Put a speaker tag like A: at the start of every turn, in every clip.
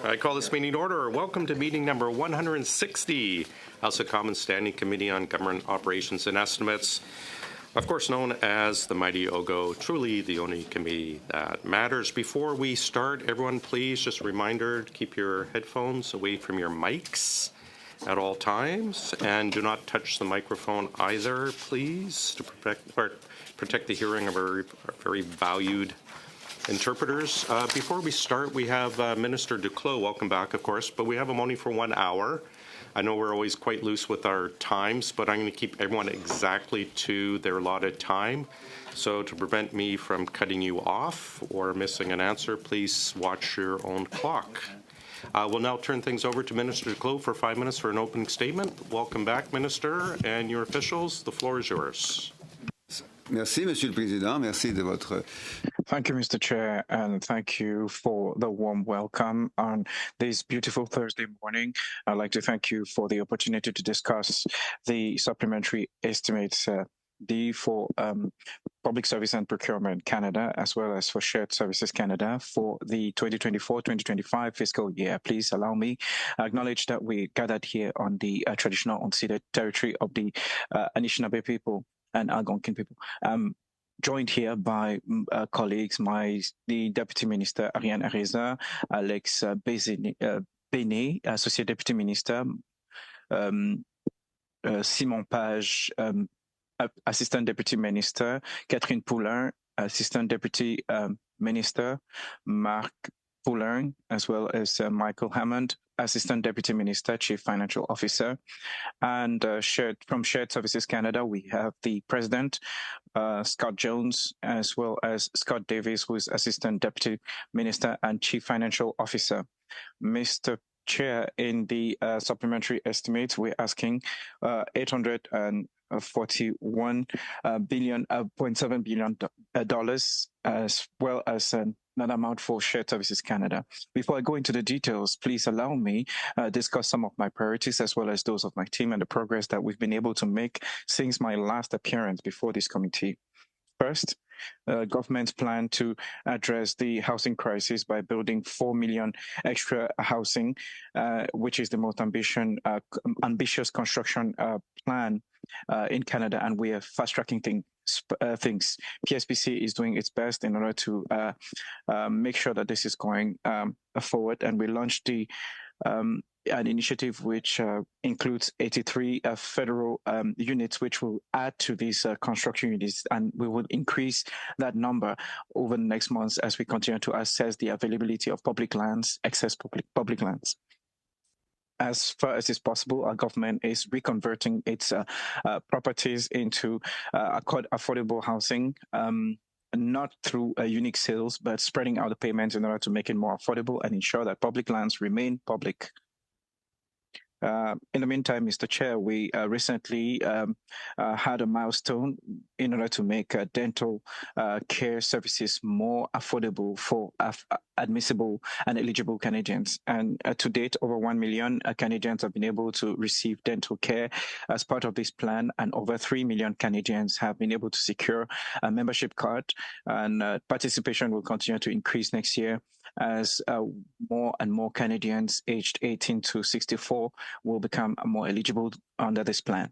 A: I call this meeting to order. Welcome to meeting number 160, House of Commons Standing Committee on Government Operations and Estimates, of course known as the mighty OGGO, truly the only committee that matters. Before we start, everyone please, just a reminder, to keep your headphones away from your mics at all times, and do not touch the microphone either, please, to protect the hearing of our very valued interpreters. Before we start, we have Minister Duclos. Welcome back, of course, but we have him only for 1 hour. I know we're always quite loose with our times, but I'm going to keep everyone exactly to their allotted time. So to prevent me from cutting you off or missing an answer, please watch your own clock. We'll now turn things over to Minister Duclos for 5 minutes for an opening statement. Welcome back, Minister, and your officials. The floor is yours.
B: Merci, Monsieur le Président. Merci de votre...
C: Thank you, Mr. Chair, and thank you for the warm welcome on this beautiful Thursday morning. I'd like to thank you for the opportunity to discuss the supplementary estimates for Public Service and Procurement Canada, as well as for Shared Services Canada for the 2024-2025 fiscal year. Please allow me to acknowledge that we gathered here on the traditional unceded territory of the Anishinaabe people and Algonquin people. Joined here by colleagues, the Deputy Minister Ariane Areza, Alex Béné, Associate Deputy Minister, Simon Page, Assistant Deputy Minister, Catherine Poulin, Assistant Deputy Minister, Marc Poulin, as well as Michael Hammond, Assistant Deputy Minister, Chief Financial Officer. And from Shared Services Canada, we have the President, Scott Jones, as well as Scott Davis, who is Assistant Deputy Minister and Chief Financial Officer. Mr. Chair, in the supplementary estimates, we're asking $841.7 billion, as well as another amount for Shared Services Canada. Before I go into the details, please allow me discuss some of my priorities as well as those of my team and the progress that we've been able to make since my last appearance before this committee. First, government's plan to address the housing crisis by building 4 million extra housing, which is the most ambitious construction plan in Canada, and we are fast-tracking things. PSPC is doing its best in order to make sure that this is going forward, and we launched an initiative which includes 83 federal units, which will add to these construction units, and we will increase that number over the next months as we continue to assess the availability of public lands, excess public lands. As far as is possible, our government is reconverting its properties into affordable housing, not through unique sales, but spreading out the payments in order to make it more affordable and ensure that public lands remain public. In the meantime, Mr. Chair, we recently had a milestone in order to make dental care services more affordable for admissible and eligible Canadians. And to date, over 1 million Canadians have been able to receive dental care as part of this plan, and over 3 million Canadians have been able to secure a membership card, and participation will continue to increase next year as more and more Canadians aged 18 to 64 will become more eligible under this plan.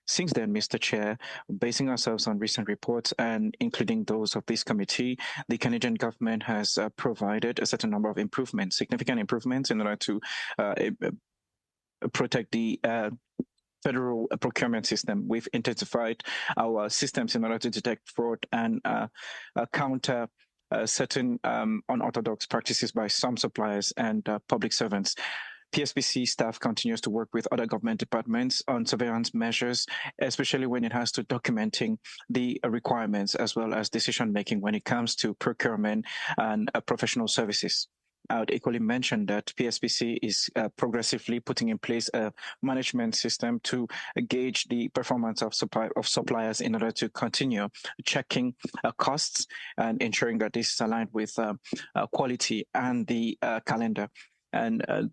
C: Since then, Mr. Chair, basing ourselves on recent reports and including those of this committee, the Canadian government has provided a certain number of improvements, significant improvements, in order to protect the federal procurement system. We've intensified our systems in order to detect fraud and counter certain unorthodox practices by some suppliers and public servants. PSPC staff continues to work with other government departments on surveillance measures, especially when it has to documenting the requirements as well as decision-making when it comes to procurement and professional services. I would equally mention that PSPC is progressively putting in place a management system to gauge the performance of suppliers in order to continue checking costs and ensuring that this is aligned with quality and the calendar. And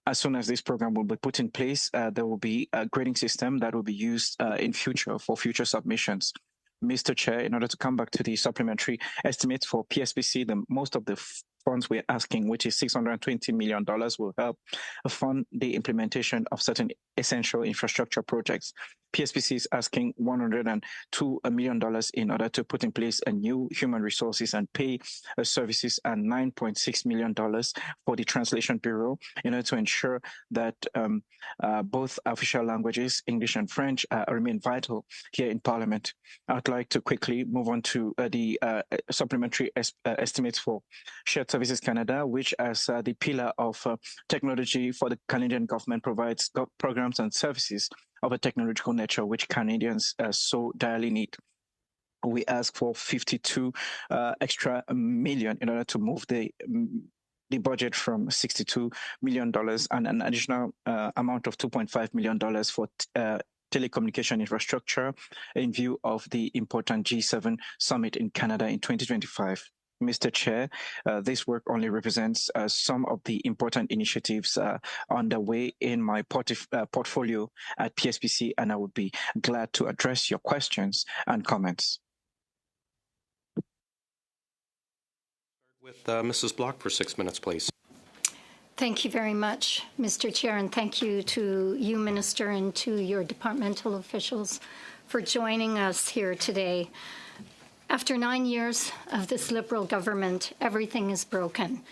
C: as soon as this program will be put in place, there will be a grading system that will be used in future for future submissions. Mr. Chair, in order to come back to the supplementary estimates for PSPC, most of the funds we're asking, which is $620 million, will help fund the implementation of certain essential infrastructure projects. PSPC is asking $102 million in order to put in place a new human resources and pay services, and $9.6 million for the Translation Bureau in order to ensure that both official languages, English and French, remain vital here in Parliament. I'd like to quickly move on to the supplementary estimates for Shared Services Canada, which as the pillar of technology for the Canadian government provides programs and services of a technological nature which Canadians so direly need. We ask for 52 extra million in order to move the budget from $62 million and an additional amount of $2.5 million for telecommunication infrastructure in view of the important G7 summit in Canada in 2025. Mr. Chair, this work only represents some of the important initiatives underway in my portfolio at PSPC, and I would be glad to address your questions and comments.
A: With Mrs. Block for 6 minutes, please.
D: Thank you very much, Mr. Chair, and thank you to you, Minister, and to your departmental officials for joining us here today. After 9 years of this Liberal government, everything is broken,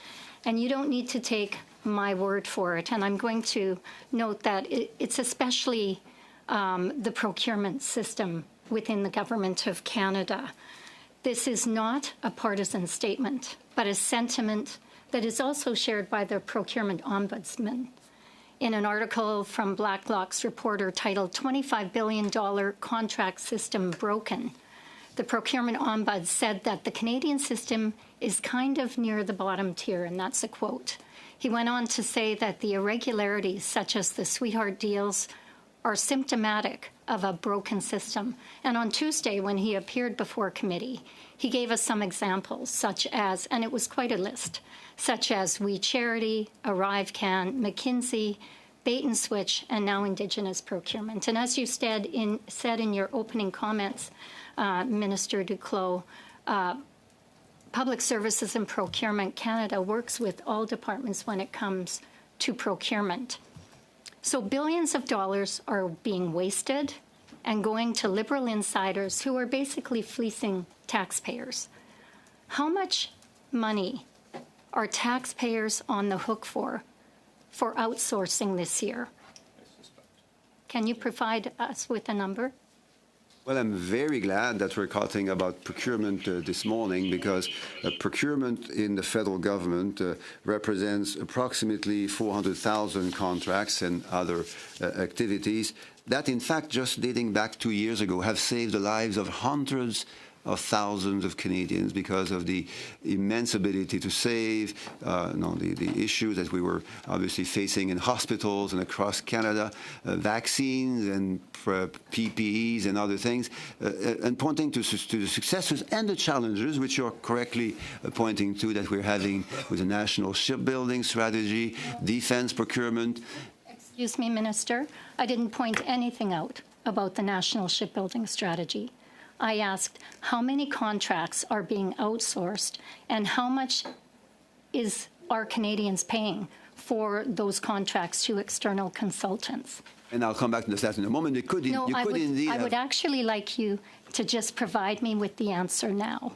D: and you don't need to take my word for it. And I'm going to note that it's especially the procurement system within the Government of Canada. This is not a partisan statement, but a sentiment that is also shared by the Procurement Ombudsman. In an article from Blacklock's reporter titled $25 billion Contract System Broken, the Procurement Ombuds said that the Canadian system is kind of near the bottom tier, and that's a quote. He went on to say that the irregularities, such as the sweetheart deals, are symptomatic of a broken system. And on Tuesday, when he appeared before committee, he gave us some examples, such as, and it was quite a list, such as We Charity, ArriveCan, McKinsey, Bait and Switch, and now Indigenous procurement. And as you said in your opening comments, Minister Duclos, Public Services and Procurement Canada works with all departments when it comes to procurement. So billions of dollars are being wasted and going to Liberal insiders who are basically fleecing taxpayers. How much money are taxpayers on the hook for outsourcing this year? Can you provide us with a number?
B: Well, I'm very glad that we're talking about procurement this morning, because procurement in the federal government represents approximately 400,000 contracts and other activities that, in fact, just dating back 2 years ago, have saved the lives of hundreds of thousands of Canadians because of the immense ability to save, the issues that we were obviously facing in hospitals and across Canada, vaccines and PPEs and other things, and pointing to the successes and the challenges, which you're correctly pointing to, that we're having with the national shipbuilding strategy, defense procurement.
D: Excuse me, Minister. I didn't point anything out about the national shipbuilding strategy. I asked how many contracts are being outsourced and how much are Canadians paying for those contracts to external consultants.
B: And I'll come back to this in a moment.
D: I would actually like you to just provide me with the answer now.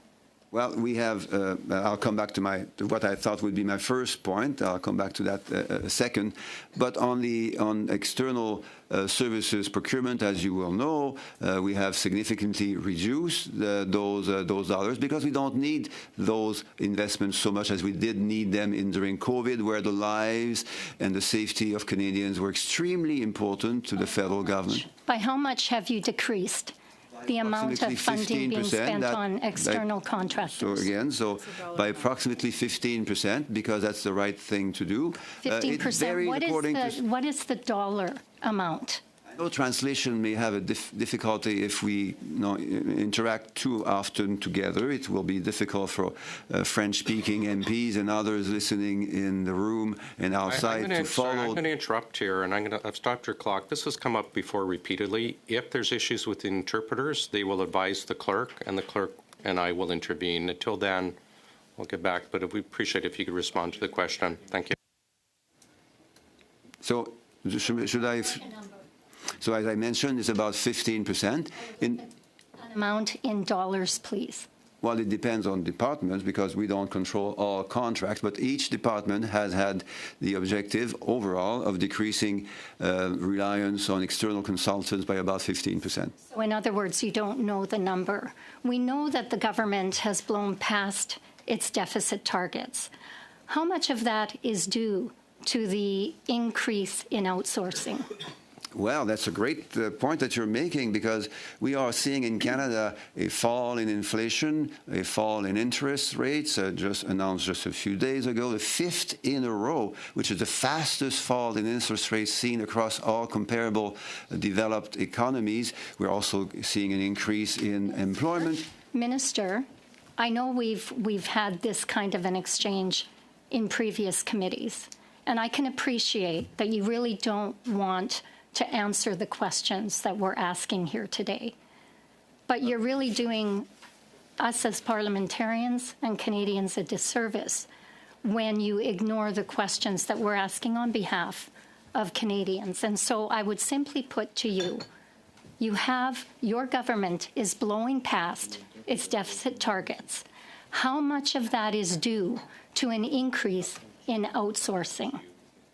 B: Well, we have, I'll come back to what I thought would be my first point. I'll come back to that second. But on external services procurement, as you will know, we have significantly reduced those dollars, because we don't need those investments so much as we did need them during COVID, where the lives and the safety of Canadians were extremely important to the federal government.
D: By how much have you decreased the amount of funding being spent on external contractors?
B: So by approximately 15%, because that's the right thing to do.
D: 15%. What is the dollar amount?
B: I know translation may have a difficulty if we interact too often together. It will be difficult for French-speaking MPs and others listening in the room and outside to follow.
A: I'm going to interrupt here, and I've stopped your clock. This has come up before repeatedly. If there's issues with interpreters, they will advise the clerk, and the clerk and I will intervene. Until then, we'll get back, but we appreciate if you could respond to the question. Thank you.
B: So should I? So as I mentioned, it's about 15%.
D: Amount in dollars, please.
B: Well, it depends on departments because we don't control all contracts, but each department has had the objective overall of decreasing reliance on external consultants by about 15%.
D: So in other words, you don't know the number. We know that the government has blown past its deficit targets. How much of that is due to the increase in outsourcing?
B: Well, that's a great point that you're making because we are seeing in Canada a fall in inflation, a fall in interest rates, just announced just a few days ago, the fifth in a row, which is the fastest fall in interest rates seen across all comparable developed economies. We're also seeing an increase in employment.
D: Minister, I know we've had this kind of an exchange in previous committees, and I can appreciate that you really don't want to answer the questions that we're asking here today. But you're really doing us as parliamentarians and Canadians a disservice when you ignore the questions that we're asking on behalf of Canadians. And so I would simply put to you, your government is blowing past its deficit targets. How much of that is due to an increase in outsourcing?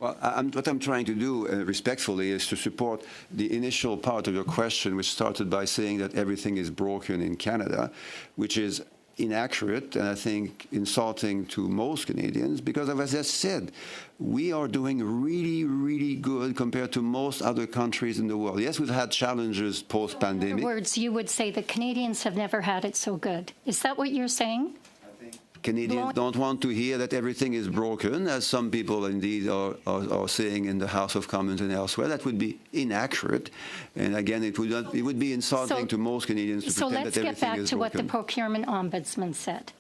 B: Well, what I'm trying to do respectfully is to support the initial part of your question, which started by saying that everything is broken in Canada, which is inaccurate and I think insulting to most Canadians because, as I said, we are doing really, really good compared to most other countries in the world. Yes, we've had challenges post-pandemic.
D: In other words, you would say that Canadians have never had it so good. Is that what you're saying?
B: Canadians don't want to hear that everything is broken, as some people indeed are saying in the House of Commons and elsewhere. That would be inaccurate. And again, it would be insulting to most Canadians to pretend that everything is broken.
D: So let's get back to what the Procurement Ombudsman said.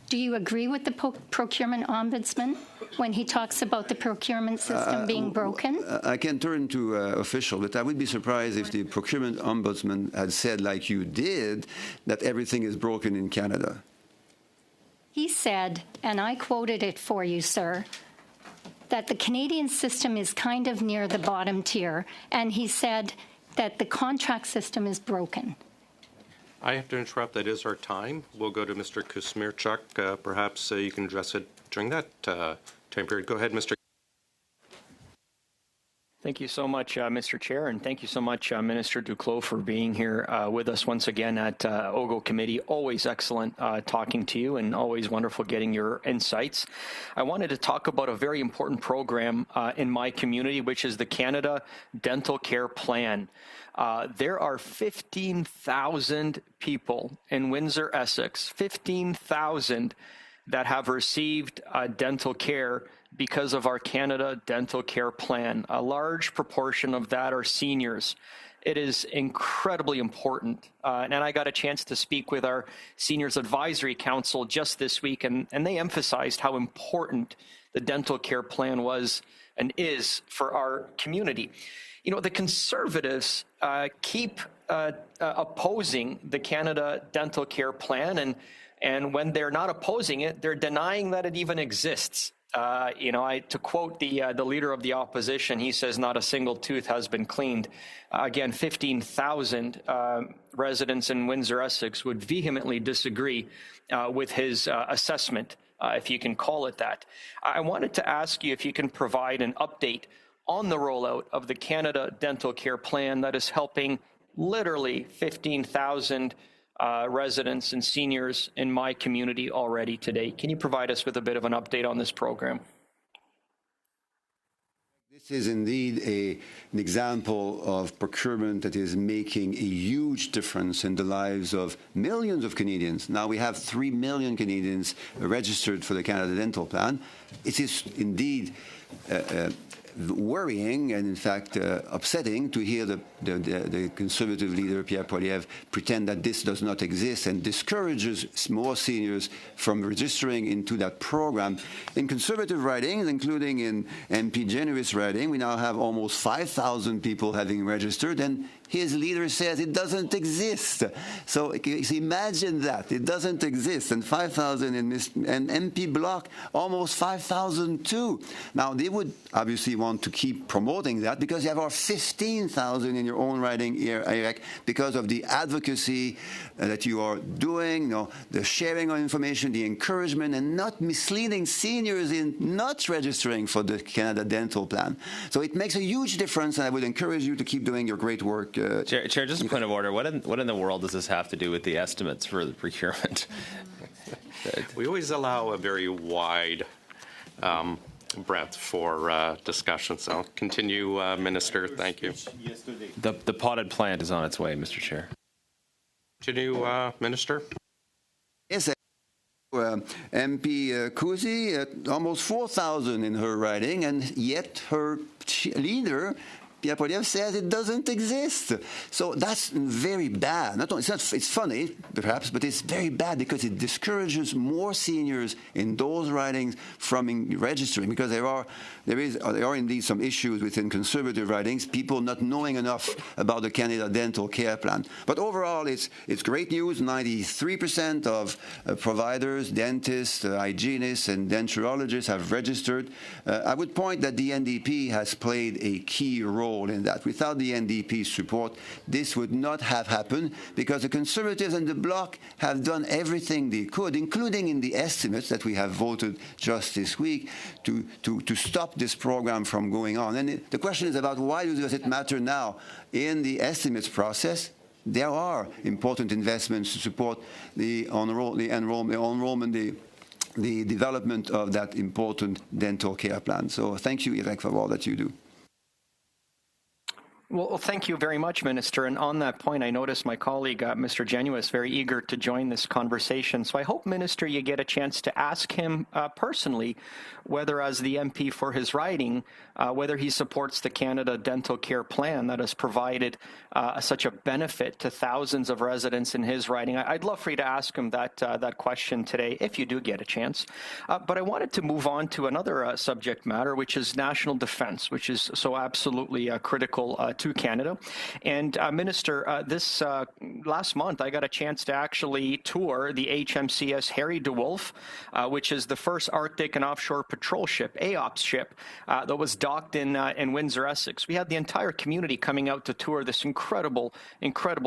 D: Do you agree with the Procurement Ombudsman when he talks about the procurement system being broken?
B: I can turn to official, but I would be surprised if the Procurement Ombudsman had said, like you did, that everything is broken in Canada.
D: He said, and I quoted it for you, sir, that the Canadian system is kind of near the bottom tier, and he said that the contract system is broken.
A: I have to interrupt. That is our time. We'll go to Mr. Kusmirchuk. Perhaps you can address it during that time period. Go ahead, Mr.
E: Thank you so much, Mr. Chair, and thank you so much, Minister Duclos, for being here with us once again at OGGO Committee. Always excellent talking to you and always wonderful getting your insights. I wanted to talk about a very important program in my community, which is the Canada Dental Care Plan. There are 15,000 people in Windsor, Essex, 15,000 that have received dental care because of our Canada Dental Care Plan. A large proportion of that are seniors. It is incredibly important. And I got a chance to speak with our Seniors Advisory Council just this week, and they emphasized how important the Dental Care Plan was and is for our community. You know, the Conservatives keep opposing the Canada Dental Care Plan, and when they're not opposing it, they're denying that it even exists. To quote the leader of the opposition, he says not a single tooth has been cleaned. Again, 15,000 residents in Windsor, Essex would vehemently disagree with his assessment, if you can call it that. I wanted to ask you if you can provide an update on the rollout of the Canada Dental Care Plan that is helping literally 15,000 residents and seniors in my community already today. Can you provide us with a bit of an update on this program?
B: This is indeed an example of procurement that is making a huge difference in the lives of millions of Canadians. Now we have 3 million Canadians registered for the Canada Dental Plan. It is indeed worrying and, in fact, upsetting to hear the Conservative leader, Pierre Poilievre, pretend that this does not exist and discourages more seniors from registering into that program. In Conservative ridings, including in MP Genuis riding, we now have almost 5,000 people having registered, and his leader says it doesn't exist. So imagine that. It doesn't exist. And 5,000 in MP Bloc, almost 5,000 too. Now, they would obviously want to keep promoting that because you have our 15,000 in your own riding here, Eric, because of the advocacy that you are doing, the sharing of information, the encouragement, and not misleading seniors in not registering for the Canada Dental Plan. So it makes a huge difference, and I would encourage you to keep doing your great work.
F: Chair, just a point of order. What in the world does this have to do with the estimates for the procurement?
A: We always allow a very wide breadth for discussion. So continue, Minister. Thank you.
F: The potted plant is on its way, Mr. Chair.
A: Continue, Minister.
B: Yes, MP Kuzi, almost 4,000 in her riding, and yet her leader, Pierre Poilievre, says it doesn't exist. So that's very bad. It's funny, perhaps, but it's very bad because it discourages more seniors in those ridings from registering, because there are indeed some issues within conservative ridings, people not knowing enough about the Canada Dental Care Plan. But overall, it's great news. 93% of providers, dentists, hygienists, and denturologists have registered. I would point that the NDP has played a key role in that. Without the NDP's support, this would not have happened, because the Conservatives and the Bloc have done everything they could, including in the estimates that we have voted just this week, to stop this program from going on. And the question is about why does it matter now? In the estimates process, there are important investments to support the enrollment, the development of that important dental care plan. So thank you, Eric, for all that you do.
E: Well, thank you very much, Minister. And on that point, I noticed my colleague, Mr. Genuis, very eager to join this conversation. So I hope, Minister, you get a chance to ask him personally whether, as the MP for his riding, whether he supports the Canada Dental Care Plan that has provided such a benefit to thousands of residents in his riding. I'd love for you to ask him that question today, if you do get a chance. But I wanted to move on to another subject matter, which is national defense, which is so absolutely critical to Canada. And Minister, this last month, I got a chance to actually tour the HMCS Harry DeWolf, which is the first Arctic and offshore patrol ship, AOPS ship, that was docked in Windsor, Essex. We had the entire community coming out to tour this incredible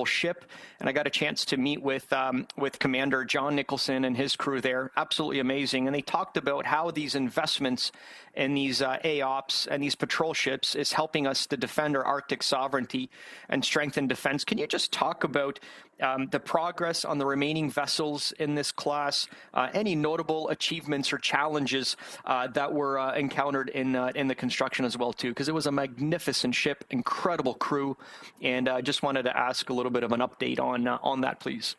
E: ship, and I got a chance to meet with Commander John Nicholson and his crew there. Absolutely amazing. And they talked about how these investments in these AOPS and these patrol ships is helping us to defend our Arctic sovereignty and strengthen defense. Can you just talk about the progress on the remaining vessels in this class, any notable achievements or challenges that were encountered in the construction as well, too? Because it was a magnificent ship, incredible crew, and I just wanted to ask a little bit of an update on that, please.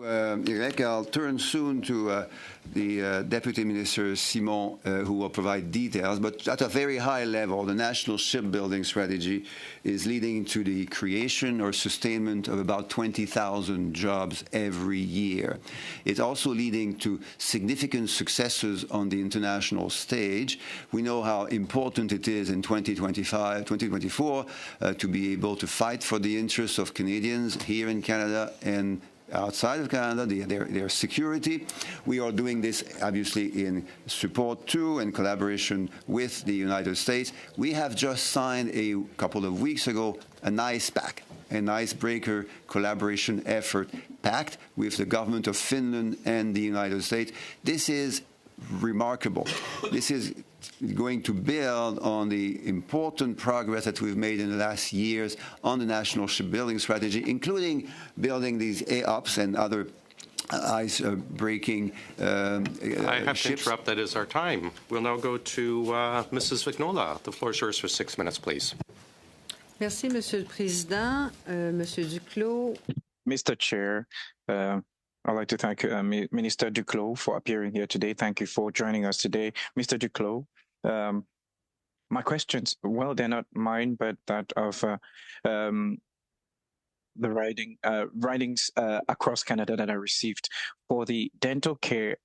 B: Eric, I'll turn soon to the Deputy Minister Simon, who will provide details. But at a very high level, the National Shipbuilding Strategy is leading to the creation or sustainment of about 20,000 jobs every year. It's also leading to significant successes on the international stage. We know how important it is in 2024 to be able to fight for the interests of Canadians here in Canada and outside of Canada, their security. We are doing this, obviously, in support to and collaboration with the United States. We have just signed a couple of weeks ago an icebreaker collaboration effort pact with the government of Finland and the United States. This is remarkable. This is going to build on the important progress that we've made in the last years on the National Shipbuilding Strategy, including building these AOPS and other ice-breaking
A: I have
B: ships.
A: to interrupt. That is our time. We'll now go to Mrs. Vignola. The floor is yours for 6 minutes, please.
G: Merci, Monsieur le Président. Monsieur Duclos.
C: Mr. Chair, I'd like to thank Minister Duclos for appearing here today. Thank you for joining us today. Mr. Duclos, my questions, well, they're not mine, but that of the writings across Canada that I received for the dental care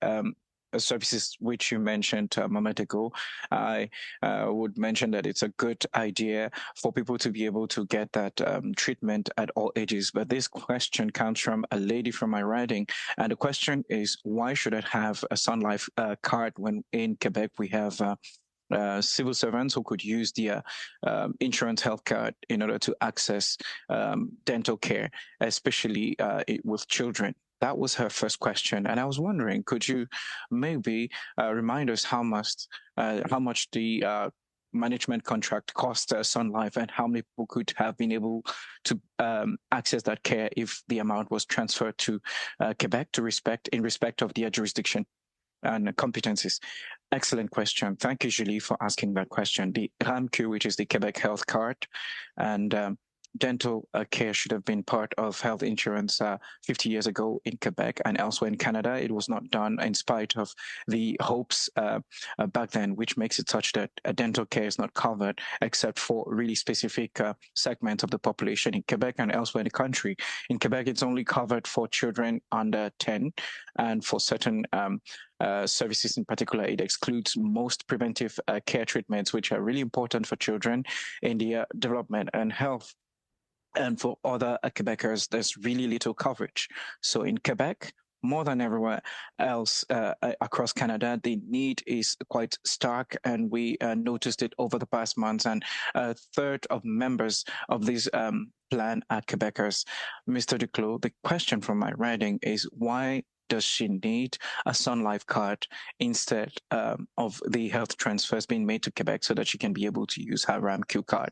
C: services which you mentioned a moment ago, I would mention that it's a good idea for people to be able to get that treatment at all ages. But this question comes from a lady from my riding, and the question is, why should I have a Sun Life card when in Quebec we have civil servants who could use the insurance health card in order to access dental care, especially with children? That was her first question, and I was wondering, could you maybe remind us how much the management contract cost Sun Life, and how many people could have been able to access that care if the amount was transferred to Quebec in respect of their jurisdiction and competencies? Excellent question. Thank you, Julie, for asking that question. The RAMQ, which is the Quebec Health Card, and dental care should have been part of health insurance 50 years ago in Quebec and elsewhere in Canada. It was not done in spite of the hopes back then, which makes it such that dental care is not covered except for really specific segments of the population in Quebec and elsewhere in the country. In Quebec, it's only covered for children under 10, and for certain services in particular, it excludes most preventive care treatments, which are really important for children in their development and health. And for other Quebecers, there's really little coverage. So in Quebec, more than everywhere else across Canada, the need is quite stark, and we noticed it over the past months. And a third of members of this plan are Quebecers. Mr. Duclos, the question from my writing is, why does she need a Sun Life card instead of the health transfers being made to Quebec so that she can be able to use her RAMQ card?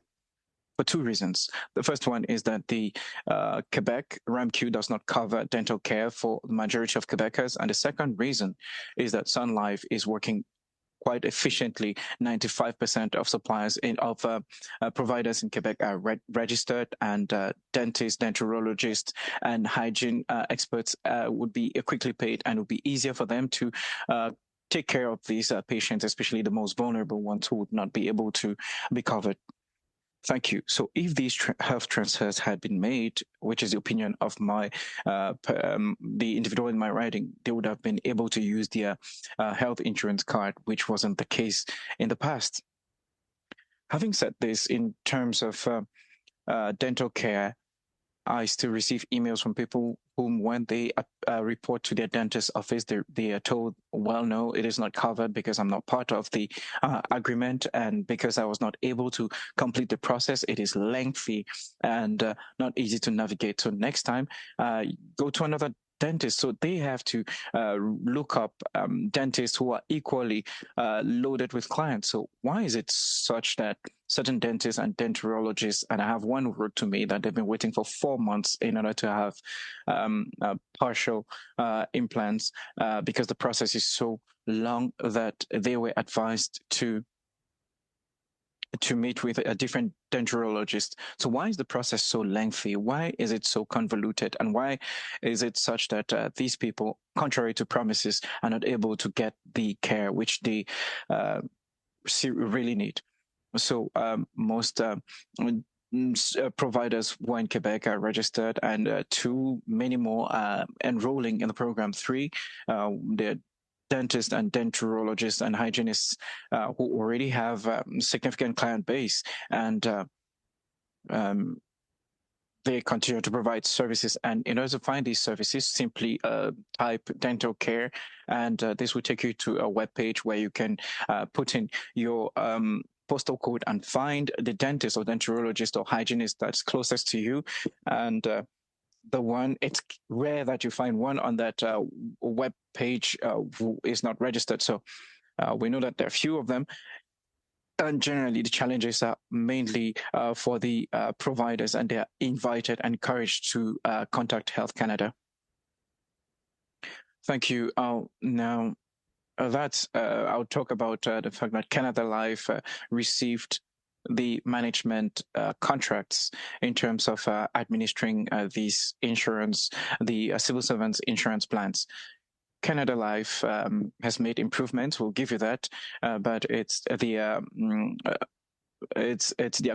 C: For two reasons. The first one is that the Quebec RAMQ does not cover dental care for the majority of Quebecers. And the second reason is that Sun Life is working quite efficiently. 95% of suppliers of providers in Quebec are registered, and dentists, denturologists, and hygiene experts would be quickly paid, and it would be easier for them to take care of these patients, especially the most vulnerable ones who would not be able to be covered. Thank you. So if these health transfers had been made, which is the opinion of my the individual in my writing, they would have been able to use their health insurance card, which wasn't the case in the past. Having said this, in terms of dental care, I still receive emails from people whom, when they report to their dentist office, they are told, well, no, it is not covered because I'm not part of the agreement, and because I was not able to complete the process. It is lengthy and not easy to navigate. So next time, go to another dentists. So they have to look up dentists who are equally loaded with clients. So why is it such that certain dentists and denturologists, and I have one who wrote to me that they've been waiting for 4 months in order to have partial implants because the process is so long, that they were advised to meet with a different denturologist. So why is the process so lengthy? Why is it so convoluted? And why is it such that these people, contrary to promises, are not able to get the care which they really need? So most providers who are in Quebec are registered, and many more enrolling in the program. 3, they're dentists and denturologists and hygienists who already have a significant client base, and they continue to provide services. And in order to find these services, simply type dental care, and this will take you to a web page where you can put in your postal code and find the dentist or denturologist or hygienist that's closest to you. And it's rare that you find one on that web page who is not registered. So we know that there are few of them. And generally, the challenges are mainly for the providers, and they are invited and encouraged to contact Health Canada. Thank you. Now, I'll talk about the fact that Canada Life received the management contracts in terms of administering these insurance, the civil servants insurance plans. Canada Life has made improvements. We'll give you that, but it's their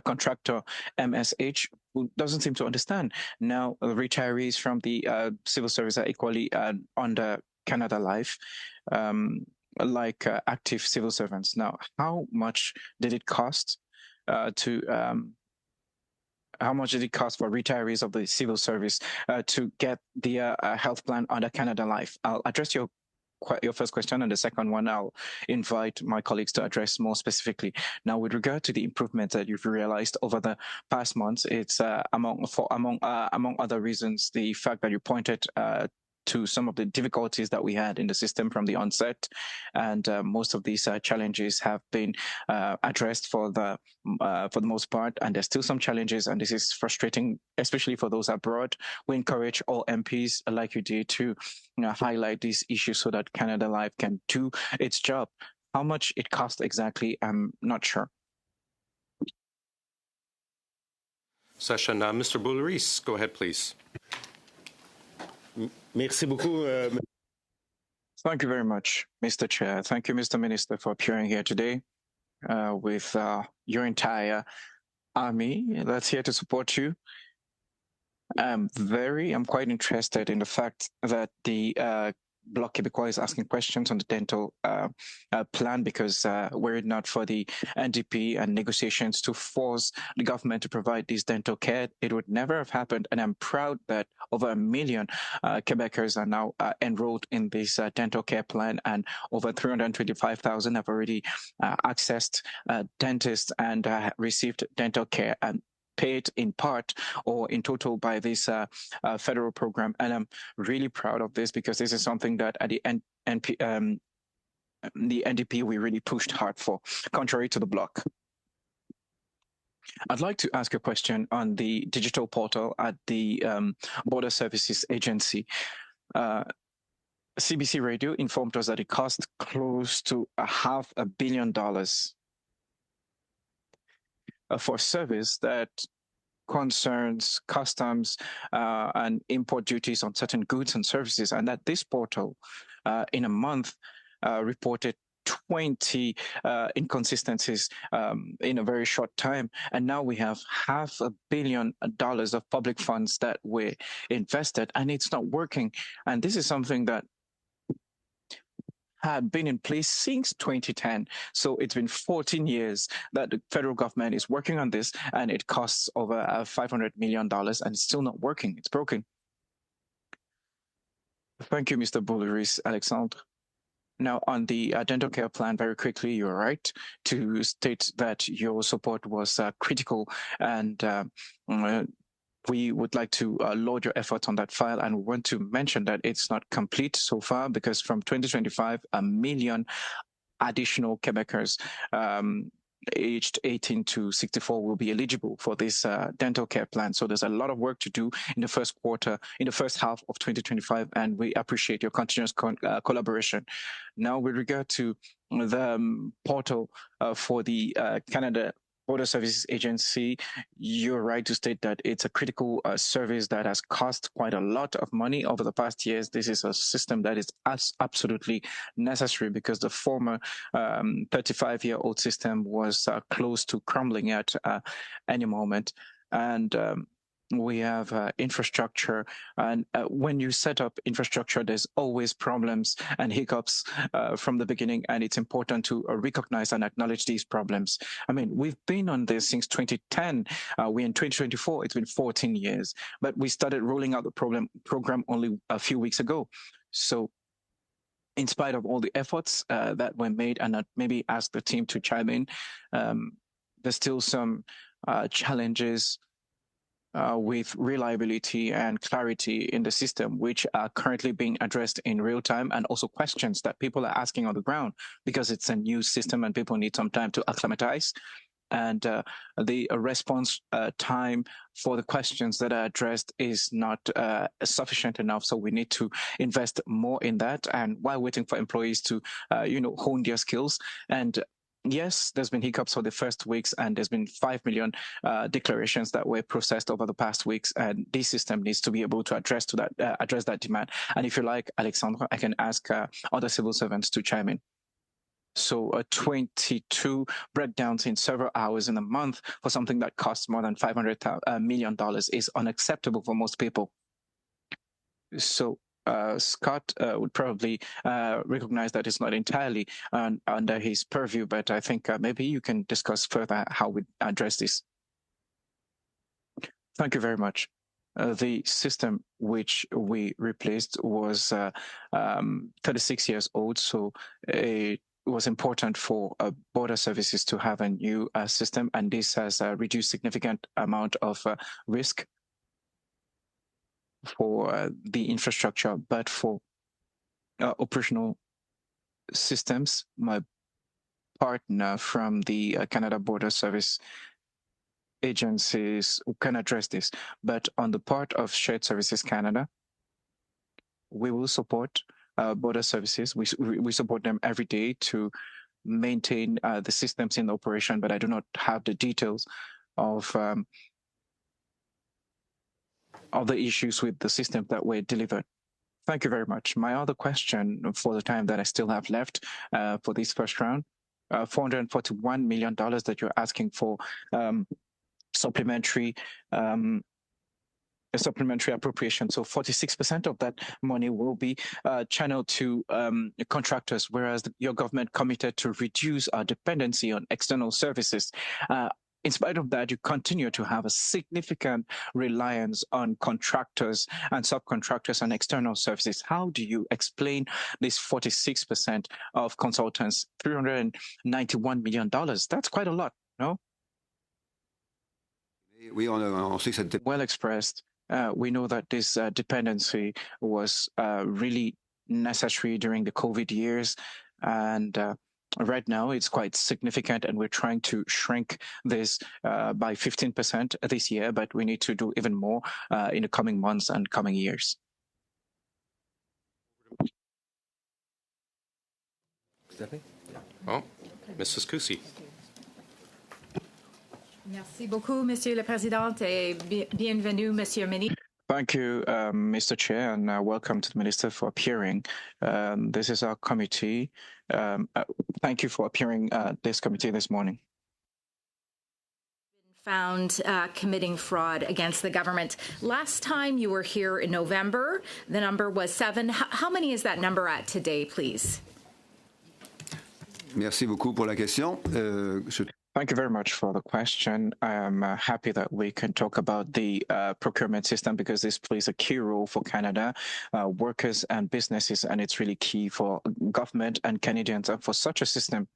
C: contractor MSH who doesn't seem to understand. Now, retirees from the civil service are equally under Canada Life. like active civil servants. Now, how much did it cost how much did it cost for retirees of the civil service to get the health plan under Canada Life? I'll address your first question, and the second one I'll invite my colleagues to address more specifically. Now, with regard to the improvements that you've realized over the past months, it's among other reasons, the fact that you pointed to some of the difficulties that we had in the system from the onset, and most of these challenges have been addressed for the most part, and there's still some challenges, and this is frustrating, especially for those abroad. We encourage all MPs, like you did, to highlight these issues so that Canada Life can do its job. How much it costs exactly, I'm not sure.
A: Session. Mr. Boulouris, go ahead, please.
H: Merci beaucoup.
C: Thank you very much, Mr. Chair. Thank you, Mr. Minister, for appearing here today with your entire army that's here to support you. I'm quite interested in the fact that the Bloc Québécois is asking questions on the dental plan, because were it not for the NDP and negotiations to force the government to provide this dental care, it would never have happened. And I'm proud that over 1 million Quebecers are now enrolled in this dental care plan, and over 325,000 have already accessed dentists and received dental care, and paid in part or in total by this federal program. And I'm really proud of this, because this is something that at the NDP we really pushed hard for, contrary to the Bloc. I'd like to ask a question on the digital portal at the Border Services Agency. CBC Radio informed us that it cost close to $500 million for service that concerns customs and import duties on certain goods and services, and that this portal in a month reported 20 inconsistencies in a very short time. And now we have $500 million of public funds that were invested, and it's not working. And this is something that had been in place since 2010. So it's been 14 years that the federal government is working on this, and it costs over $500 million, and it's still not working. It's broken. Thank you, Mr. Boulouris, Alexandre. Now, on the dental care plan, very quickly, you're right to state that your support was critical, and we would like to load your efforts on that file, and we want to mention that it's not complete so far, because from 2025, 1 million additional Quebecers aged 18 to 64 will be eligible for this dental care plan. So there's a lot of work to do in the first half of 2025, and we appreciate your continuous collaboration. Now, with regard to the portal for the Canada Border Services Agency, you're right to state that it's a critical service that has cost quite a lot of money over the past years. This is a system that is absolutely necessary, because the former 35-year-old system was close to crumbling at any moment. And we have infrastructure, and when you set up infrastructure, there's always problems and hiccups from the beginning, and it's important to recognize and acknowledge these problems. I mean, we've been on this since 2010. We're in 2024. It's been 14 years, but we started rolling out the program only a few weeks ago. So in spite of all the efforts that were made, and I'd maybe ask the team to chime in, there's still some challenges with reliability and clarity in the system, which are currently being addressed in real time, and also questions that people are asking on the ground, because it's a new system and people need some time to acclimatize. And the response time for the questions that are addressed is not sufficient enough. So we need to invest more in that, and while waiting for employees to, hone their skills. And yes, there's been hiccups for the first weeks, and there's been 5 million declarations that were processed over the past weeks, and this system needs to be able to address that demand. And if you like, Alexandre, I can ask other civil servants to chime in. So 22 breakdowns in several hours in a month for something that costs more than $500 million is unacceptable for most people. So Scott would probably recognize that it's not entirely under his purview, but I think maybe you can discuss further how we address this. Thank you very much. The system which we replaced was 36 years old, so it was important for border services to have a new system, and this has reduced significant amount of risk for the infrastructure. But for operational systems, my partner from the Canada Border Service agencies can address this. But on the part of Shared Services Canada, we will support border services. We support them every day to maintain the systems in operation, but I do not have the details of the issues with the system that were delivered. Thank you very much. My other question for the time that I still have left for this first round, $441 million that you're asking for supplementary appropriation. So 46% of that money will be channeled to contractors, whereas your government committed to reduce our dependency on external services. In spite of that, you continue to have a significant reliance on contractors and subcontractors and external services. How do you explain this 46% of consultants, $391 million? That's quite a lot, no? Well expressed. We know that this dependency was really necessary during the COVID years, and right now it's quite significant, and we're trying to shrink this by 15% this year, but we need to do even more in the coming months and coming years.
A: Oh, Mrs. Kusi.
H: Merci beaucoup, Monsieur le Président, et bienvenue, Monsieur le Ministre.
C: Thank you, Mr. Chair, and welcome to the Minister for appearing. This is our committee. Thank you for appearing this committee this morning.
H: Found committing fraud against the government. Last time you were here in November, the number was 7. How many is that number at today, please?
B: Merci beaucoup pour la question.
C: Thank you very much for the question. I'm happy that we can talk about the procurement system because this plays a key role for Canada, workers and businesses, and it's really key for government and Canadians. And for such a system,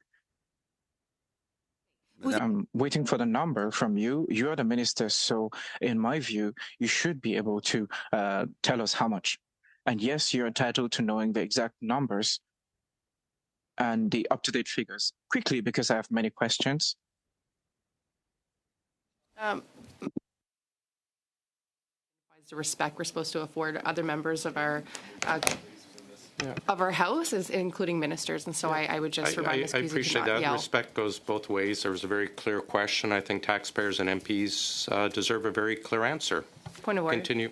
C: I'm waiting for the number from you. You are the minister, so in my view, you should be able to tell us how much. And yes, you're entitled to knowing the exact numbers and the up-to-date figures. Quickly, because I have many questions.
I: The respect we're supposed to afford other members of our House, including ministers, and so I would just remind Ms.
A: I appreciate that.
I: Yell.
A: Respect goes both ways. There was a very clear question. I think taxpayers and MPs deserve a very clear answer.
I: Point of order.
A: Continue.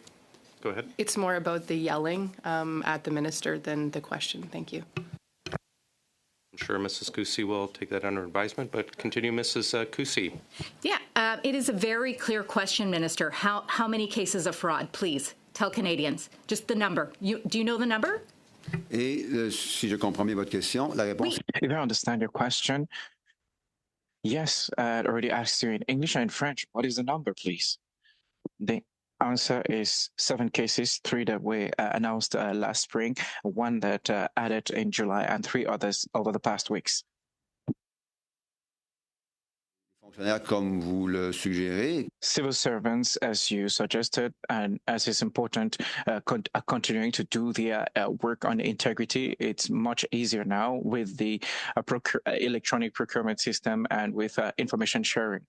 A: Go ahead.
I: It's more about the yelling at the minister than the question. Thank you.
A: I'm sure Mrs. Kusi will take that under advisement, but continue, Mrs. Kusi.
H: Yeah, it is a very clear question, Minister. How many cases of fraud? Please tell Canadians. Just the number. Do you know the number?
B: Et si je comprends bien votre question, la réponse.
C: If I understand your question, yes, I already asked you in English and in French. What is the number, please? The answer is 7 cases, 3 that were announced last spring, 1 that added in July, and 3 others over the past weeks.
B: Comme vous le suggérez.
C: Civil servants, as you suggested, and as is important, are continuing to do their work on integrity. It's much easier now with the electronic procurement system and with information sharing.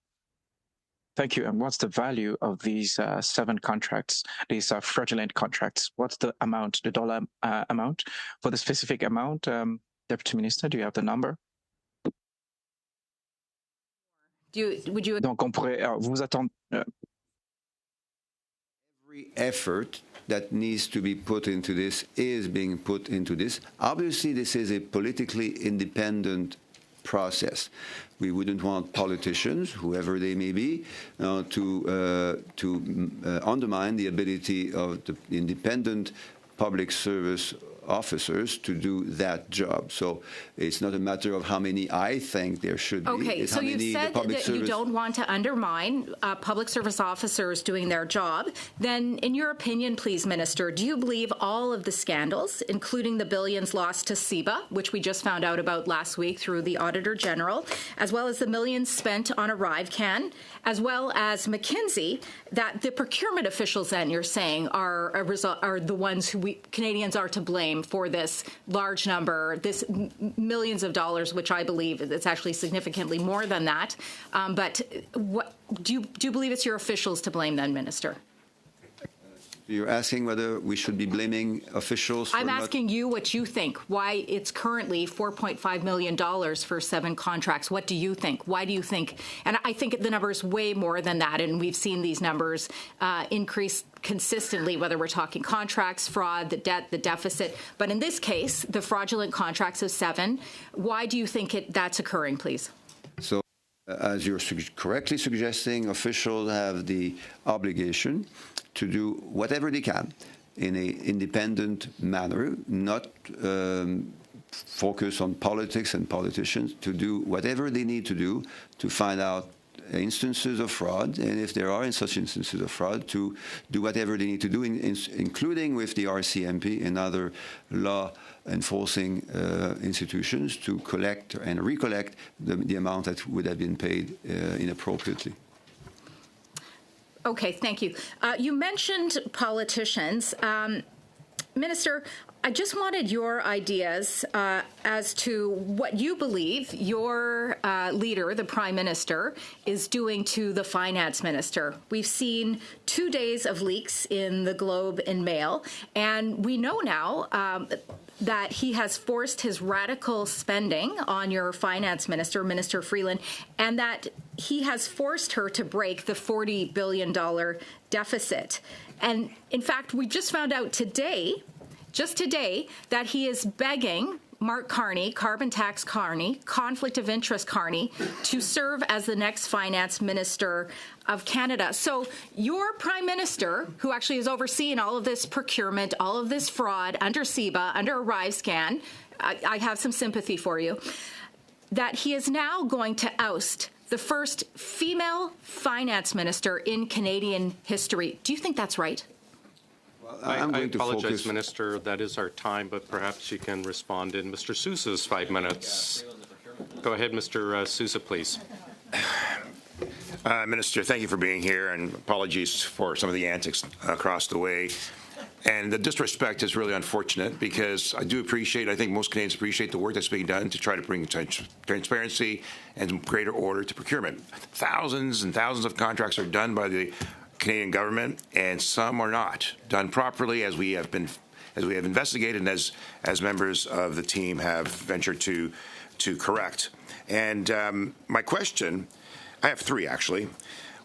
C: Thank you. And what's the value of these 7 contracts, these fraudulent contracts? What's the amount, the dollar amount? For the specific amount, Deputy Minister, do you have the number?
H: Would you?
C: Donc, on pourrait vous attendre.
B: Every effort that needs to be put into this is being put into this. Obviously, this is a politically independent process. We wouldn't want politicians, whoever they may be, to undermine the ability of the independent public service officers to do that job. So it's not a matter of how many I think there should be.
H: Okay,
B: It's
H: so
B: how
H: you
B: many
H: said
B: the public
H: that you
B: service.
H: don't want to undermine public service officers doing their job. Then, in your opinion, please, Minister, do you believe all of the scandals, including the billions lost to CEBA, which we just found out about last week through the Auditor General, as well as the millions spent on ArriveCan, as well as McKinsey, that the procurement officials, then, you're saying, are the ones who Canadians are to blame for this large number, this millions of dollars, which I believe it's actually significantly more than that. But what do you believe it's your officials to blame then, Minister?
B: You're asking whether we should be blaming officials for
H: I'm asking you what you think, why it's currently $4.5 million for 7 contracts. What do you think? Why do you think? And I think the number is way more than that, and we've seen these numbers increase consistently, whether we're talking contracts, fraud, the debt, the deficit. But in this case, the fraudulent contracts of 7, why do you think that's occurring, please?
B: So, as you're correctly suggesting, officials have the obligation to do whatever they can in an independent manner, not focus on politics and politicians, to do whatever they need to do to find out instances of fraud, and if there are such instances of fraud, to do whatever they need to do, including with the RCMP and other law enforcing institutions, to collect and recollect the amount that would have been paid inappropriately.
H: Okay, thank you. You mentioned politicians. Minister, I just wanted your ideas as to what you believe your leader, the Prime Minister, is doing to the Finance Minister. We've seen 2 days of leaks in the Globe and Mail, and we know now that he has forced his radical spending on your Finance Minister, Minister Freeland, and that he has forced her to break the $40 billion deficit. And in fact, we just found out today, just today, that he is begging Mark Carney, Carbon Tax Carney, Conflict of Interest Carney, to serve as the next Finance Minister of Canada. So your Prime Minister, who actually is overseeing all of this procurement, all of this fraud under CEBA, under ArriveCan, I have some sympathy for you, that he is now going to oust the first female finance minister in Canadian history. Do you think that's right?
A: I apologize, Minister. That is our time, but perhaps you can respond in Mr. Sousa's 5 minutes. Go ahead, Mr. Sousa, please.
J: Minister, thank you for being here, and apologies for some of the antics across the way. And the disrespect is really unfortunate, because I do appreciate, I think most Canadians appreciate the work that's being done to try to bring transparency and greater order to procurement. Thousands and thousands of contracts are done by the Canadian government, and some are not done properly, as we have investigated, and as members of the team have ventured to correct. And my question, I have 3 actually.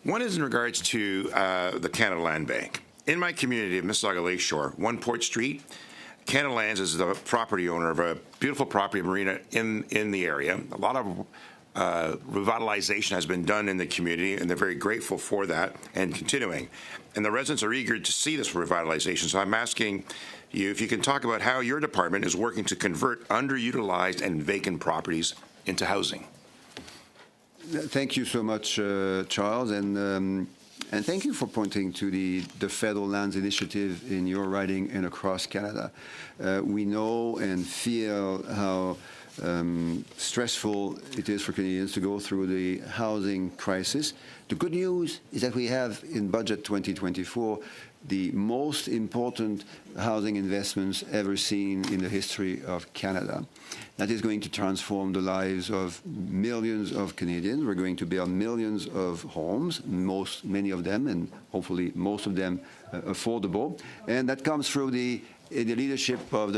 J: One is in regards to the Canada Land Bank. In my community of Mississauga Lakeshore, One Port Street, Canada Lands is the property owner of a beautiful property marina in the area. A lot of revitalization has been done in the community, and they're very grateful for that and continuing. And the residents are eager to see this revitalization. So I'm asking you if you can talk about how your department is working to convert underutilized and vacant properties into housing.
B: Thank you so much, Charles, and thank you for pointing to the Federal Lands Initiative in your riding and across Canada. We know and feel how stressful it is for Canadians to go through the housing crisis. The good news is that we have in Budget 2024 the most important housing investments ever seen in the history of Canada. That is going to transform the lives of millions of Canadians. We're going to build millions of homes, many of them, and hopefully most of them affordable. And that comes through the leadership of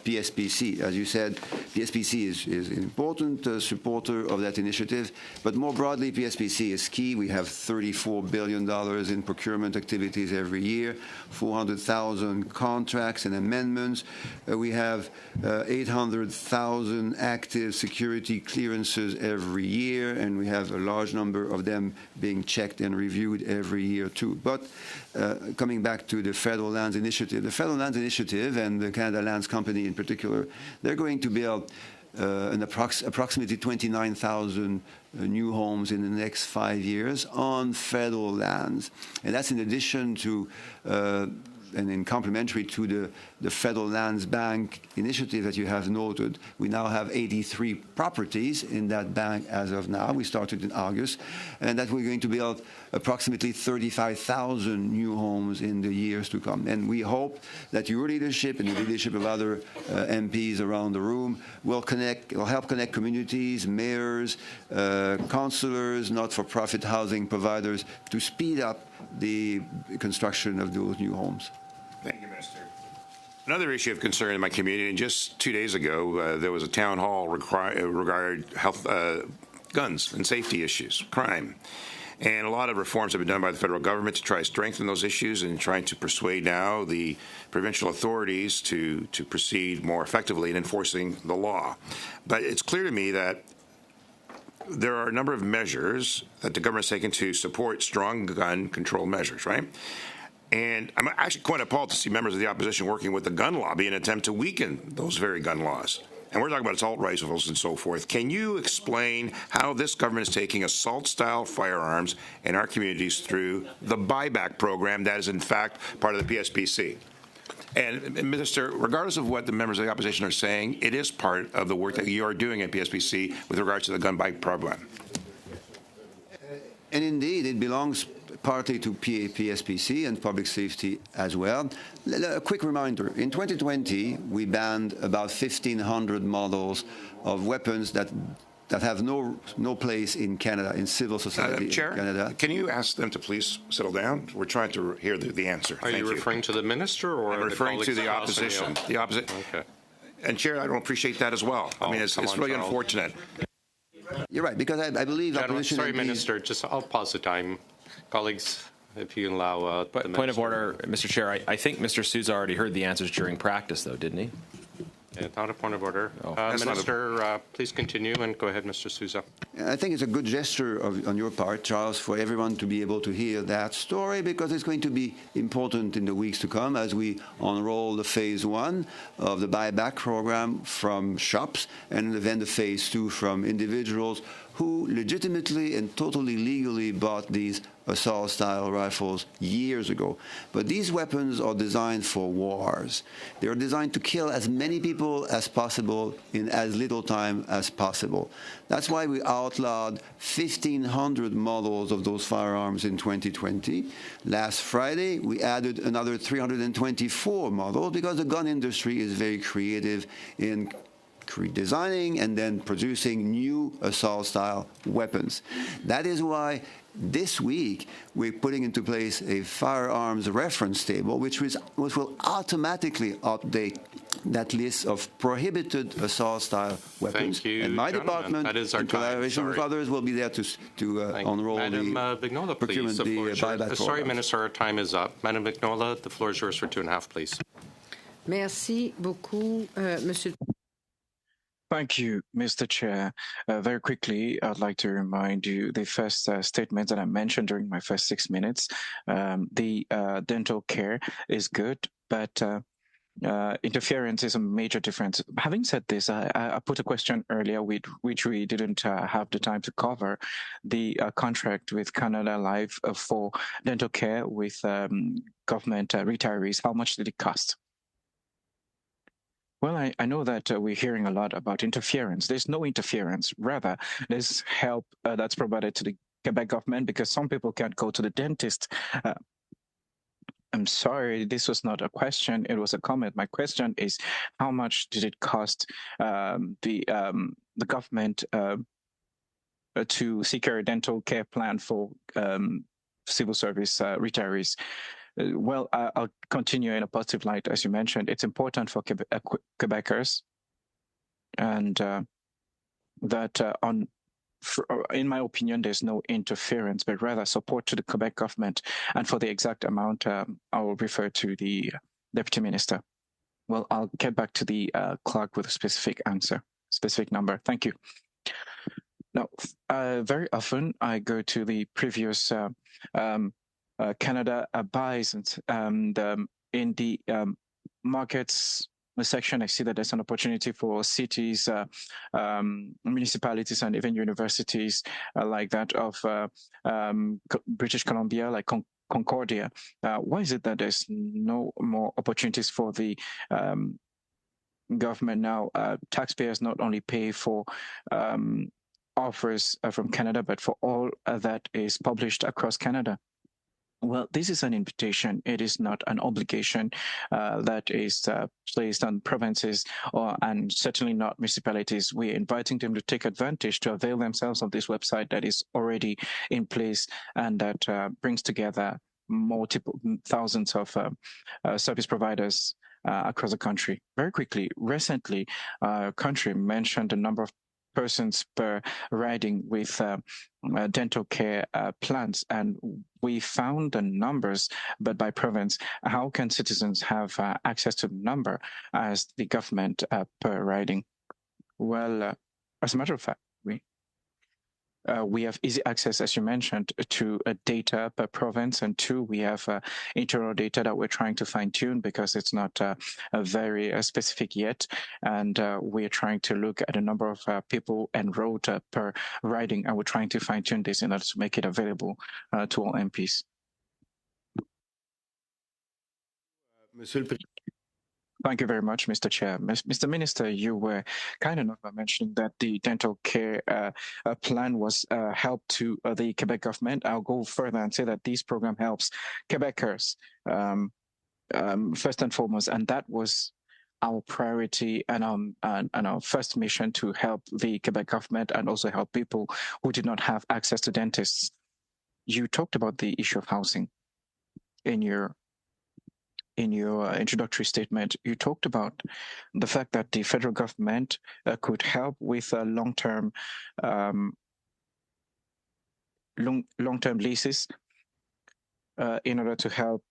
B: PSPC. As you said, PSPC is an important supporter of that initiative, but more broadly, PSPC is key. We have $34 billion in procurement activities every year, 400,000 contracts and amendments. We have 800,000 active security clearances every year, and we have a large number of them being checked and reviewed every year too. But coming back to the Federal Lands Initiative, the Federal Lands Initiative initiative, and the Canada Lands Company in particular, they're going to build approximately 29,000 new homes in the next 5 years on federal lands. And that's in addition to and in complementary to the Federal Lands Bank initiative that you have noted. We now have 83 properties in that bank as of now. We started in August, and that we're going to build approximately 35,000 new homes in the years to come. And we hope that your leadership and the leadership of other MPs around the room will help connect communities, mayors, councillors, not-for-profit housing providers to speed up the construction of those new homes.
J: Thank you, Minister. Another issue of concern in my community, and just 2 days ago, there was a town hall regarding health, guns and safety issues, crime. And a lot of reforms have been done by the federal government to try to strengthen those issues and trying to persuade now the provincial authorities to proceed more effectively in enforcing the law. But it's clear to me that there are a number of measures that the government has taken to support strong gun control measures, right? And I'm actually quite appalled to see members of the opposition working with the gun lobby in an attempt to weaken those very gun laws. And we're talking about assault rifles and so forth. Can you explain how this government is taking assault-style firearms in our communities through the buyback program that is, in fact, part of the PSPC? And, Minister, regardless of what the members of the opposition are saying, it is part of the work that you are doing at PSPC with regards to the gun buy program.
B: And indeed, it belongs partly to PSPC and public safety as well. A quick reminder, in 2020, we banned about 1,500 models of weapons that have no place in Canada, in civil society
J: Chair,
B: in Canada.
J: Can you ask them to please settle down? We're trying to hear the answer.
A: Are you referring to the minister or
J: I'm referring to the opposition? The opposition.
A: Okay.
J: And Chair, I don't appreciate that as well. I mean, it's really unfortunate.
B: You're right, because I believe opposition.
A: Sorry, Minister. I'll pause the time. Colleagues, if you allow the
F: Point of order, Mr. Chair. I think Mr. Sousa already heard the answers during practice, though, didn't he?
A: It's not a point of order. Minister, please continue, and go ahead, Mr. Sousa.
B: I think it's a good gesture on your part, Charles, for everyone to be able to hear that story, because it's going to be important in the weeks to come as we unroll the phase 1 of the buyback program from shops, and then the phase 2 from individuals who legitimately and totally legally bought these assault-style rifles years ago. But these weapons are designed for wars. They are designed to kill as many people as possible in as little time as possible. That's why we outlawed 1,500 models of those firearms in 2020. Last Friday, we added another 324 models because the gun industry is very creative in designing and then producing new assault-style weapons. That is why this week we're putting into place a firearms reference table, which will automatically update that list of prohibited assault-style weapons.
A: Thank you,
B: and my department, in collaboration with others, will be there to unroll
A: Madam
B: the
A: Vignola,
B: procurement, the buyback
A: Sorry,
B: program.
A: Minister, our time is up. Madam Vignola, the floor is yours for 2.5, please.
G: Merci beaucoup, Monsieur.
C: Thank you, Mr. Chair. Very quickly, I'd like to remind you the first statement that I mentioned during my first 6 minutes. The dental care is good, but interference is a major difference. Having said this, I put a question earlier which we didn't have the time to cover. The contract with Canada Life for dental care with government retirees, how much did it cost? Well, I know that we're hearing a lot about interference. There's no interference. Rather, there's help that's provided to the Quebec government because some people can't go to the dentist. I'm sorry, this was not a question. It was a comment. My question is, how much did it cost the government to secure a dental care plan for civil service retirees? Well, I'll continue in a positive light. As you mentioned, it's important for Quebecers, and that in my opinion, there's no interference, but rather support to the Quebec government. And for the exact amount, I will refer to the Deputy Minister. Well, I'll get back to the clerk with a specific answer, specific number. Thank you. Now, very often I go to the previous Canada buys and in the markets section, I see that there's an opportunity for cities, municipalities, and even universities like that of British Columbia, like Concordia. Why is it that there's no more opportunities for the government now? Taxpayers not only pay for offers from Canada, but for all that is published across Canada. Well, this is an invitation. It is not an obligation that is placed on provinces and certainly not municipalities. We're inviting them to take advantage, to avail themselves of this website that is already in place and that brings together multiple thousands of service providers across the country. Very quickly, recently, our country mentioned the number of persons per riding with dental care plans, and we found the numbers, but by province. How can citizens have access to the number as the government per riding? Well, as a matter of fact, we have easy access, as you mentioned, to data per province, and two, we have internal data that we're trying to fine-tune because it's not very specific yet, and we're trying to look at a number of people enrolled per riding, and we're trying to fine-tune this in order to make it available to all MPs. Thank you very much, Mr. Chair. Mr. Minister, you were kind enough by mentioning that the dental care plan was help to the Quebec government. I'll go further and say that this program helps Quebecers first and foremost, and that was our priority and our first mission, to help the Quebec government and also help people who did not have access to dentists. You talked about the issue of housing in your introductory statement. You talked about the fact that the federal government could help with long-term leases in order to help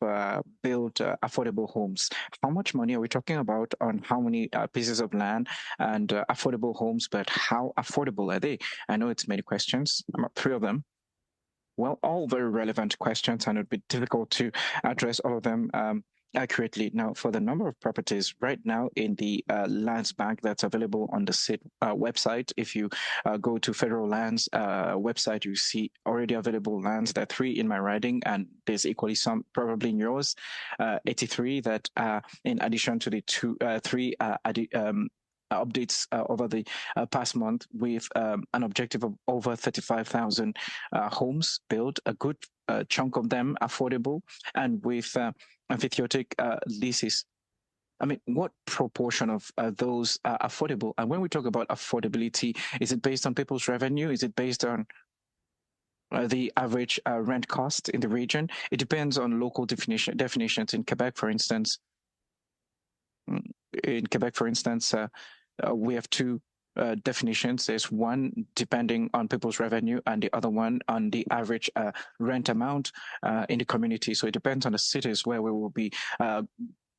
C: build affordable homes. How much money are we talking about on how many pieces of land and affordable homes, but how affordable are they? I know it's many questions, three of them. Well, all very relevant questions, and it would be difficult to address all of them accurately. Now, for the number of properties right now in the lands bank that's available on the CIT website, if you go to federal lands website, you see already available lands. There are 3 in my riding, and there's equally some probably in yours. 83 that in addition to the 3 updates over the past month, with an objective of over 35,000 homes built, a good chunk of them affordable, and with amphitheatric leases. I mean, what proportion of those are affordable? And when we talk about affordability, is it based on people's revenue? Is it based on the average rent cost in the region? It depends on local definitions. In Quebec, for instance, we have 2 definitions. There's one depending on people's revenue, and the other one on the average rent amount in the community. So it depends on the cities where we will be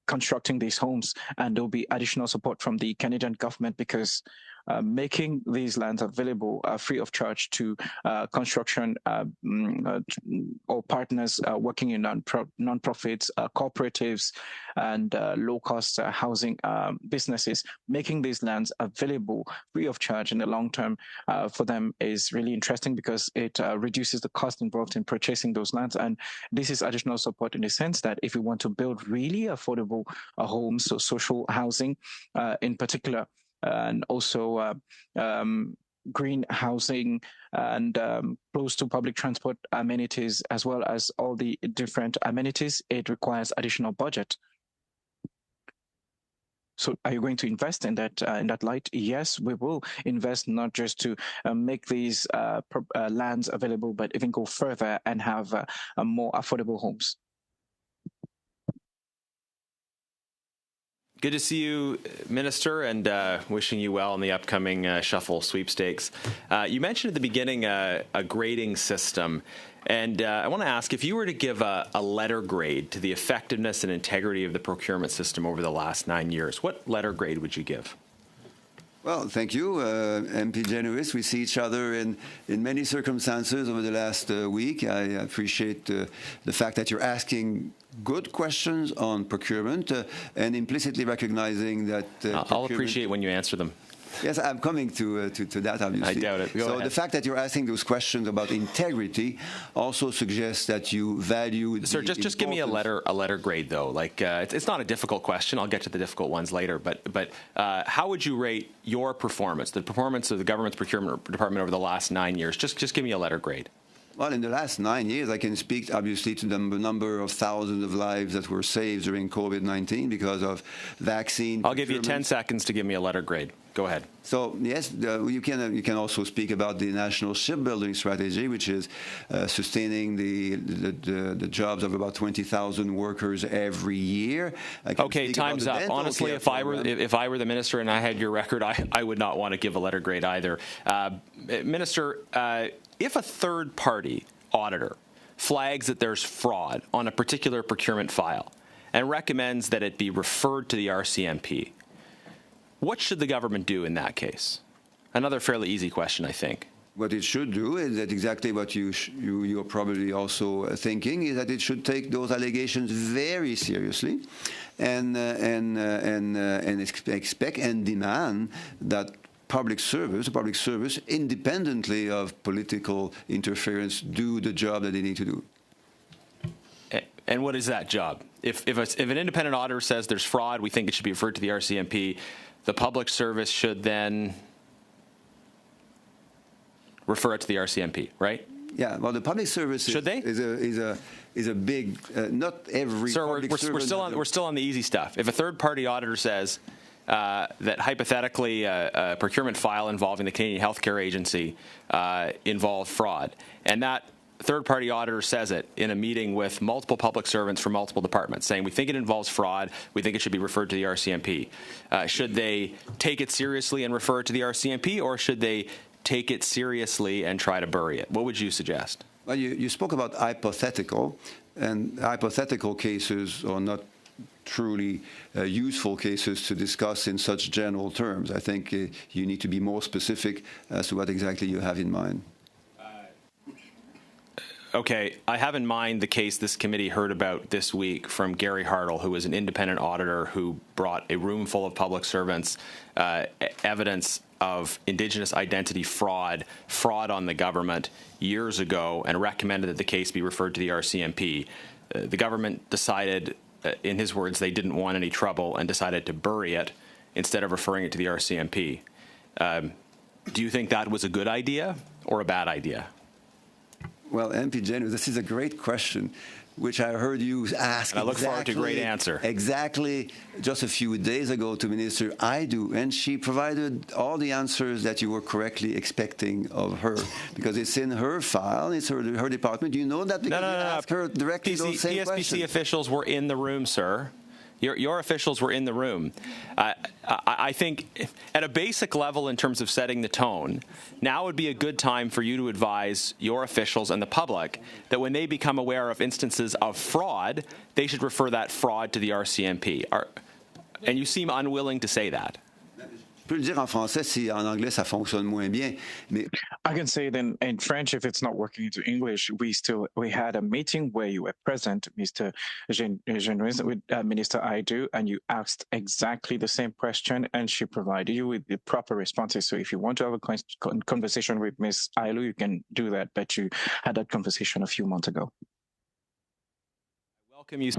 C: constructing these homes, and there will be additional support from the Canadian government, because making these lands available free of charge to construction or partners working in non-profits, cooperatives, and low-cost housing businesses, making these lands available free of charge in the long term for them is really interesting, because it reduces the cost involved in purchasing those lands. And this is additional support in the sense that if we want to build really affordable homes, so social housing in particular, and also green housing and close to public transport amenities, as well as all the different amenities, it requires additional budget. So are you going to invest in that light? Yes, we will invest, not just to make these lands available, but even go further and have more affordable homes.
F: Good to see you, Minister, and wishing you well in the upcoming Shuffle sweepstakes. You mentioned at the beginning a grading system, and I want to ask, if you were to give a letter grade to the effectiveness and integrity of the procurement system over the last 9 years, what letter grade would you give?
B: Well, thank you, MP Generous. We see each other in many circumstances over the last week. I appreciate the fact that you're asking good questions on procurement and implicitly recognizing that
F: I'll appreciate when you answer them.
B: Yes, I'm coming to that, obviously.
F: I doubt it. Go ahead.
B: The fact that you're asking those questions about integrity also suggests that you value.
F: Sir, just give me a letter grade, though. Like it's not a difficult question. I'll get to the difficult ones later. But how would you rate your performance, the performance of the government's procurement department over the last 9 years? Just give me a letter grade.
B: Well, in the last 9 years, I can speak obviously to the number of thousands of lives that were saved during COVID-19 because of vaccine.
F: I'll give you 10 seconds to give me a letter grade. Go ahead.
B: So yes, you can also speak about the national shipbuilding strategy, which is sustaining the jobs of about 20,000 workers every year.
F: Okay, time's up. Honestly, if I were the minister and I had your record, I would not want to give a letter grade either. Minister, if a third-party auditor flags that there's fraud on a particular procurement file and recommends that it be referred to the RCMP, what should the government do in that case? Another fairly easy question, I think.
B: What it should do is that exactly what you're probably also thinking is that it should take those allegations very seriously and expect and demand that public service, independently of political interference, do the job that they need to do.
F: And what is that job? If an independent auditor says there's fraud, we think it should be referred to the RCMP, the public service should then refer it to the RCMP, right?
B: Yeah, well, the public service
F: should they?
B: is a big, not every.
F: Sir, we're still on the easy stuff. If a third-party auditor says that hypothetically a procurement file involving the Canadian Healthcare Agency involved fraud, and that third-party auditor says it in a meeting with multiple public servants from multiple departments, saying we think it involves fraud, we think it should be referred to the RCMP. Should they take it seriously and refer it to the RCMP, or should they take it seriously and try to bury it? What would you suggest?
B: Well, you spoke about hypothetical, and hypothetical cases are not truly useful cases to discuss in such general terms. I think you need to be more specific as to what exactly you have in mind.
F: Okay, I have in mind the case this committee heard about this week from Gary Hartle, who was an independent auditor who brought a room full of public servants evidence of Indigenous identity fraud on the government years ago, and recommended that the case be referred to the RCMP. The government decided, in his words, they didn't want any trouble and decided to bury it instead of referring it to the RCMP. Do you think that was a good idea or a bad idea?
B: Well, MP Generous, this is a great question, which I heard you ask.
F: And I look forward to a great answer.
B: Exactly just a few days ago to Minister Aidu, and she provided all the answers that you were correctly expecting of her, because it's in her file, it's her department. You know that because you asked her directly those same questions.
F: PSPC officials were in the room, sir. Your officials were in the room. I think at a basic level in terms of setting the tone, now would be a good time for you to advise your officials and the public that when they become aware of instances of fraud, they should refer that fraud to the RCMP. And you seem unwilling to say that.
B: Je peux le dire en français si en anglais ça fonctionne moins bien. Mais
C: I can say it in French if it's not working into English. We had a meeting where you were present, Mr. Generous, with Minister Aidu, and you asked exactly the same question, and she provided you with the proper responses. So if you want to have a conversation with Ms. Ailu, you can do that, but you had that conversation a few months ago.
F: I welcome you.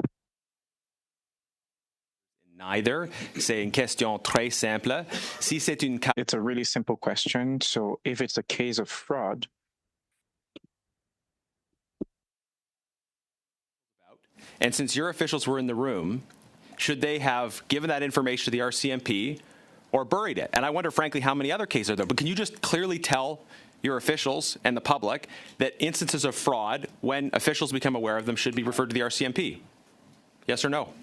F: Neither. C'est une question très simple. Si c'est une...
C: It's a really simple question. So if it's a case of fraud,
F: and since your officials were in the room, should they have given that information to the RCMP or buried it? And I wonder, frankly, how many other cases are there? But can you just clearly tell your officials and the public that instances of fraud, when officials become aware of them, should be referred to the RCMP? Yes or no?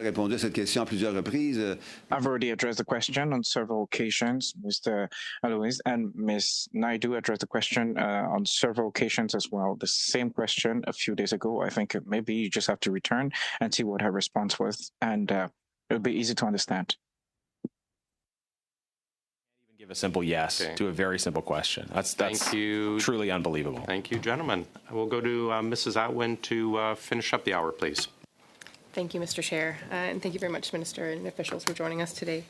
B: répondu à cette question à plusieurs reprises.
C: I've already addressed the question on several occasions, Mr. Alois, and Ms. Naidu addressed the question on several occasions as well. The same question a few days ago. I think maybe you just have to return and see what her response was, and it'll be easy to understand.
F: Give a simple yes to a very simple question. That's
A: Thank you.
F: Truly unbelievable.
A: Thank you, gentlemen. We'll go to Mrs. Atwin to finish up the hour, please.
I: Thank you, Mr. Chair, and thank you very much, Minister and officials, for joining us today.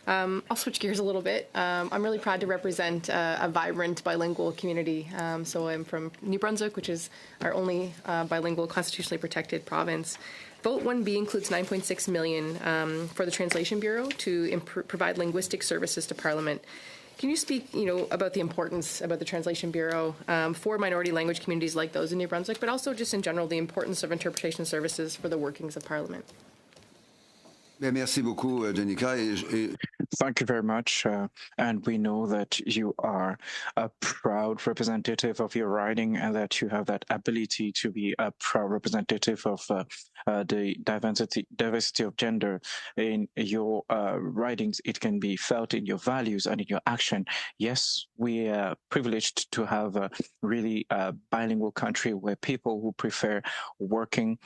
I: I'll switch gears a little bit. I'm really proud to represent a vibrant bilingual community. So I'm from New Brunswick, which is our only bilingual constitutionally protected province. Vote 1B includes $9.6 million for the Translation Bureau to provide linguistic services to Parliament. Can you speak, about the importance about the Translation Bureau for minority language communities like those in New Brunswick, but also just in general the importance of interpretation services for the workings of Parliament?
B: Merci beaucoup, Jenica.
C: Thank you very much. And we know that you are a proud representative of your riding and that you have that ability to be a proud representative of the diversity of gender in your ridings. It can be felt in your values and in your action. Yes, we are privileged to have a really bilingual country where people who prefer working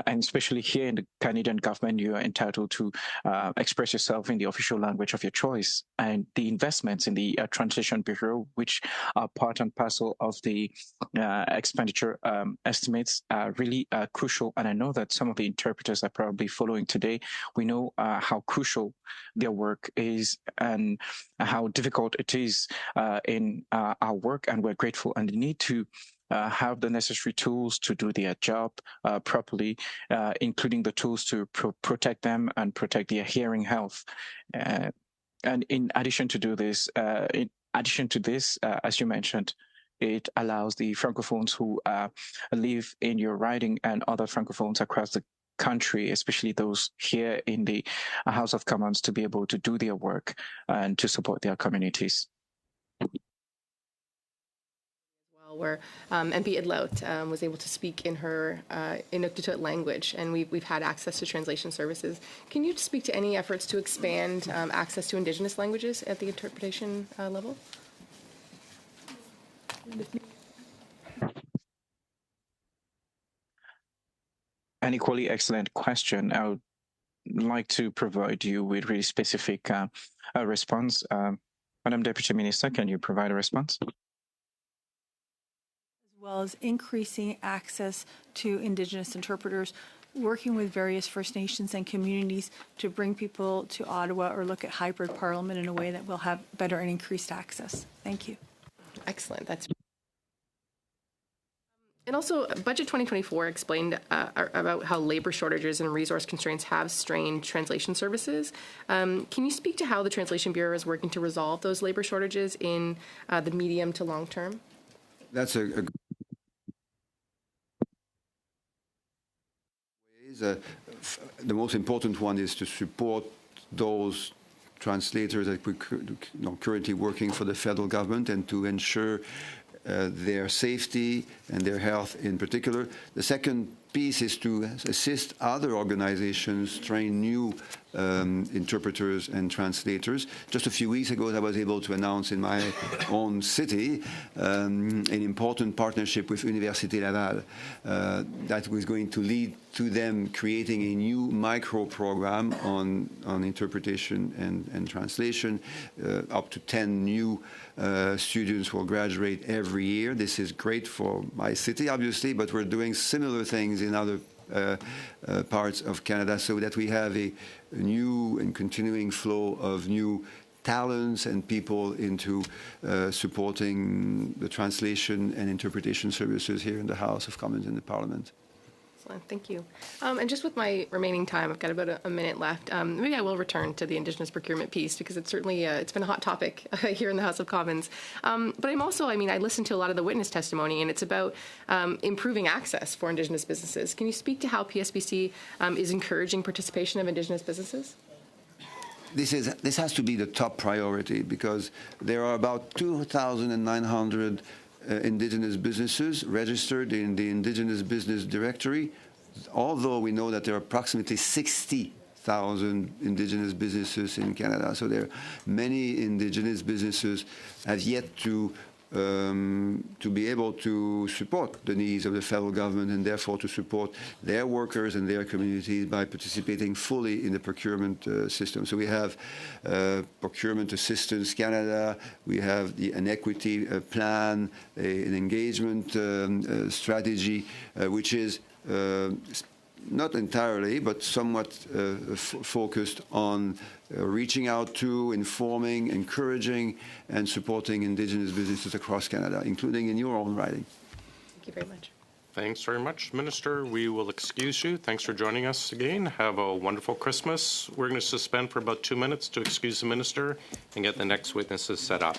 C: and especially here in the Canadian government, you are entitled to express yourself in the official language of your choice. And the investments in the Translation Bureau, which are part and parcel of the expenditure estimates, are really crucial. And I know that some of the interpreters are probably following today. We know how crucial their work is and how difficult it is in our work. And we're grateful and need to have the necessary tools to do their job properly, including the tools to protect them and protect their hearing health. And in addition to this, as you mentioned, it allows the Francophones who live in your riding and other Francophones across the country, especially those here in the House of Commons, to be able to do their work and to support their communities.
I: Where MP Idlout was able to speak in her Inuktitut language, and we've had access to translation services. Can you speak to any efforts to expand access to Indigenous languages at the interpretation level?
C: An equally excellent question. I would like to provide you with really specific response. Madam Deputy Minister, can you provide a response?
K: As well as increasing access to Indigenous interpreters, working with various First Nations and communities to bring people to Ottawa or look at hybrid parliament in a way that will have better and increased access. Thank you.
I: Excellent. And also, Budget 2024 explained about how labor shortages and resource constraints have strained translation services. Can you speak to how the Translation Bureau is working to resolve those labor shortages in the medium to long term?
B: That's the most important one is to support those translators that we're currently working for the federal government and to ensure their safety and their health in particular. The second piece is to assist other organizations train new interpreters and translators. Just a few weeks ago, I was able to announce in my own city an important partnership with Université Laval that was going to lead to them creating a new micro program on interpretation and translation. Up to 10 new students will graduate every year. This is great for my city, obviously, but we're doing similar things in other parts of Canada so that we have a new and continuing flow of new talents and people into supporting the translation and interpretation services here in the House of Commons in the Parliament.
I: Excellent, thank you. And just with my remaining time, I've got about a minute left. Maybe I will return to the Indigenous procurement piece because it's certainly it's been a hot topic here in the House of Commons. But I'm also, I listened to a lot of the witness testimony, and it's about improving access for Indigenous businesses. Can you speak to how PSBC is encouraging participation of Indigenous businesses?
B: This has to be the top priority because there are about 2,900 Indigenous businesses registered in the Indigenous Business Directory, although we know that there are approximately 60,000 Indigenous businesses in Canada. So there are many Indigenous businesses have yet to to be able to support the needs of the federal government and therefore to support their workers and their communities by participating fully in the procurement system. So we have Procurement Assistance Canada, we have an equity plan, an engagement strategy, which is not entirely, but somewhat focused on reaching out to, informing, encouraging, and supporting Indigenous businesses across Canada, including in your own riding.
I: Thank you very much.
A: Thanks very much, Minister. We will excuse you. Thanks for joining us again. Have a wonderful Christmas. We're going to suspend for about 2 minutes to excuse the Minister and get the next witnesses set up.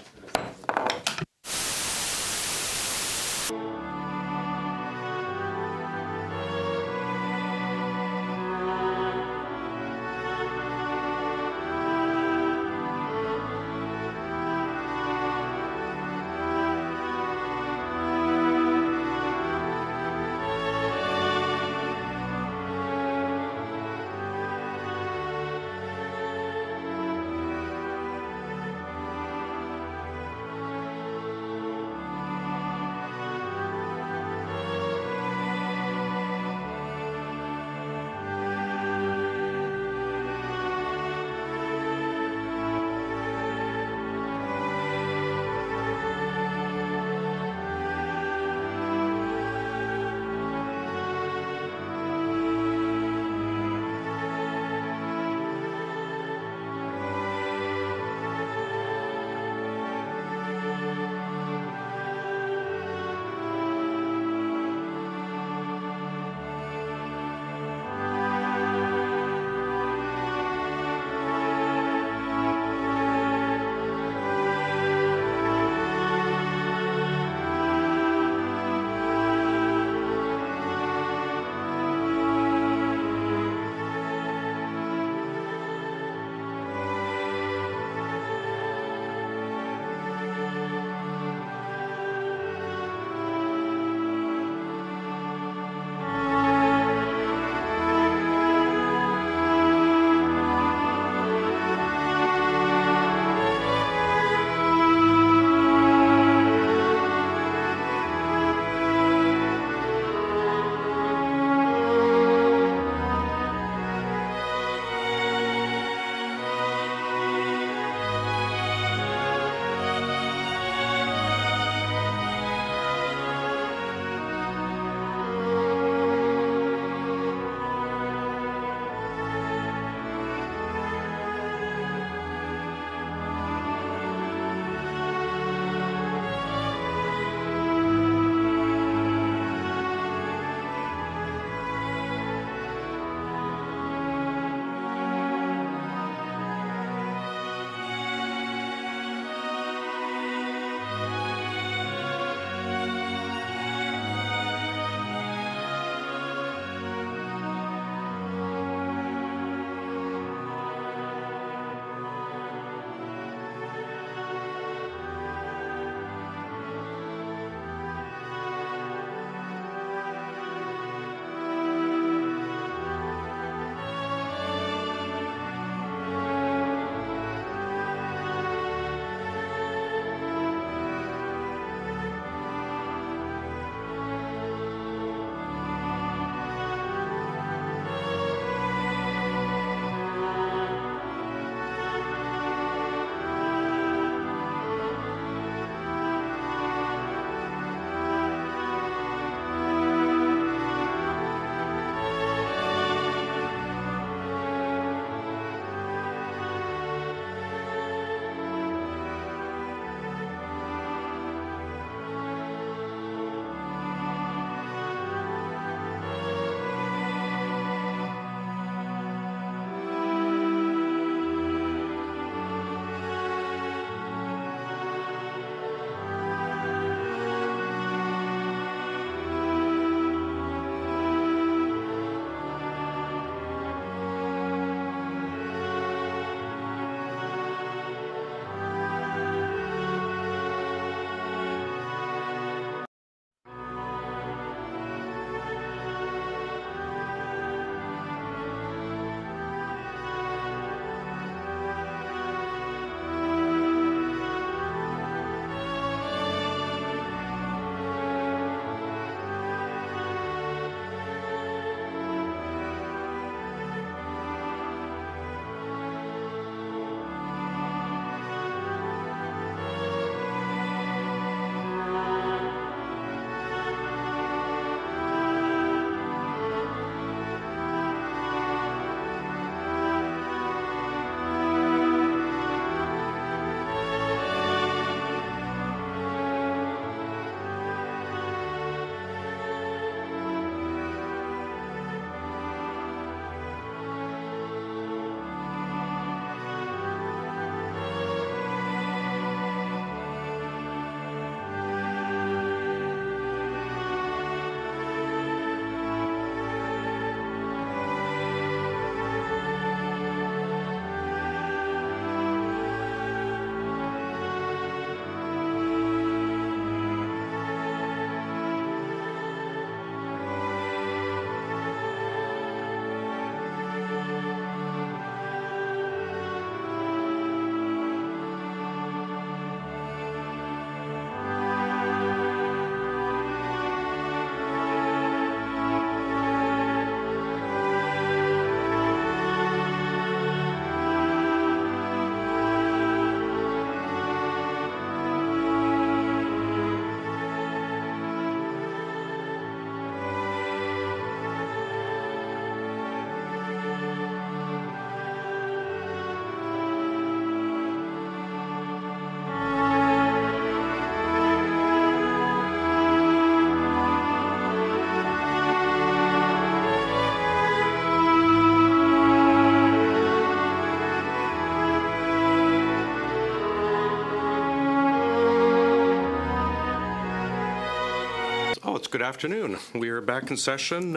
A: good afternoon. We are back in session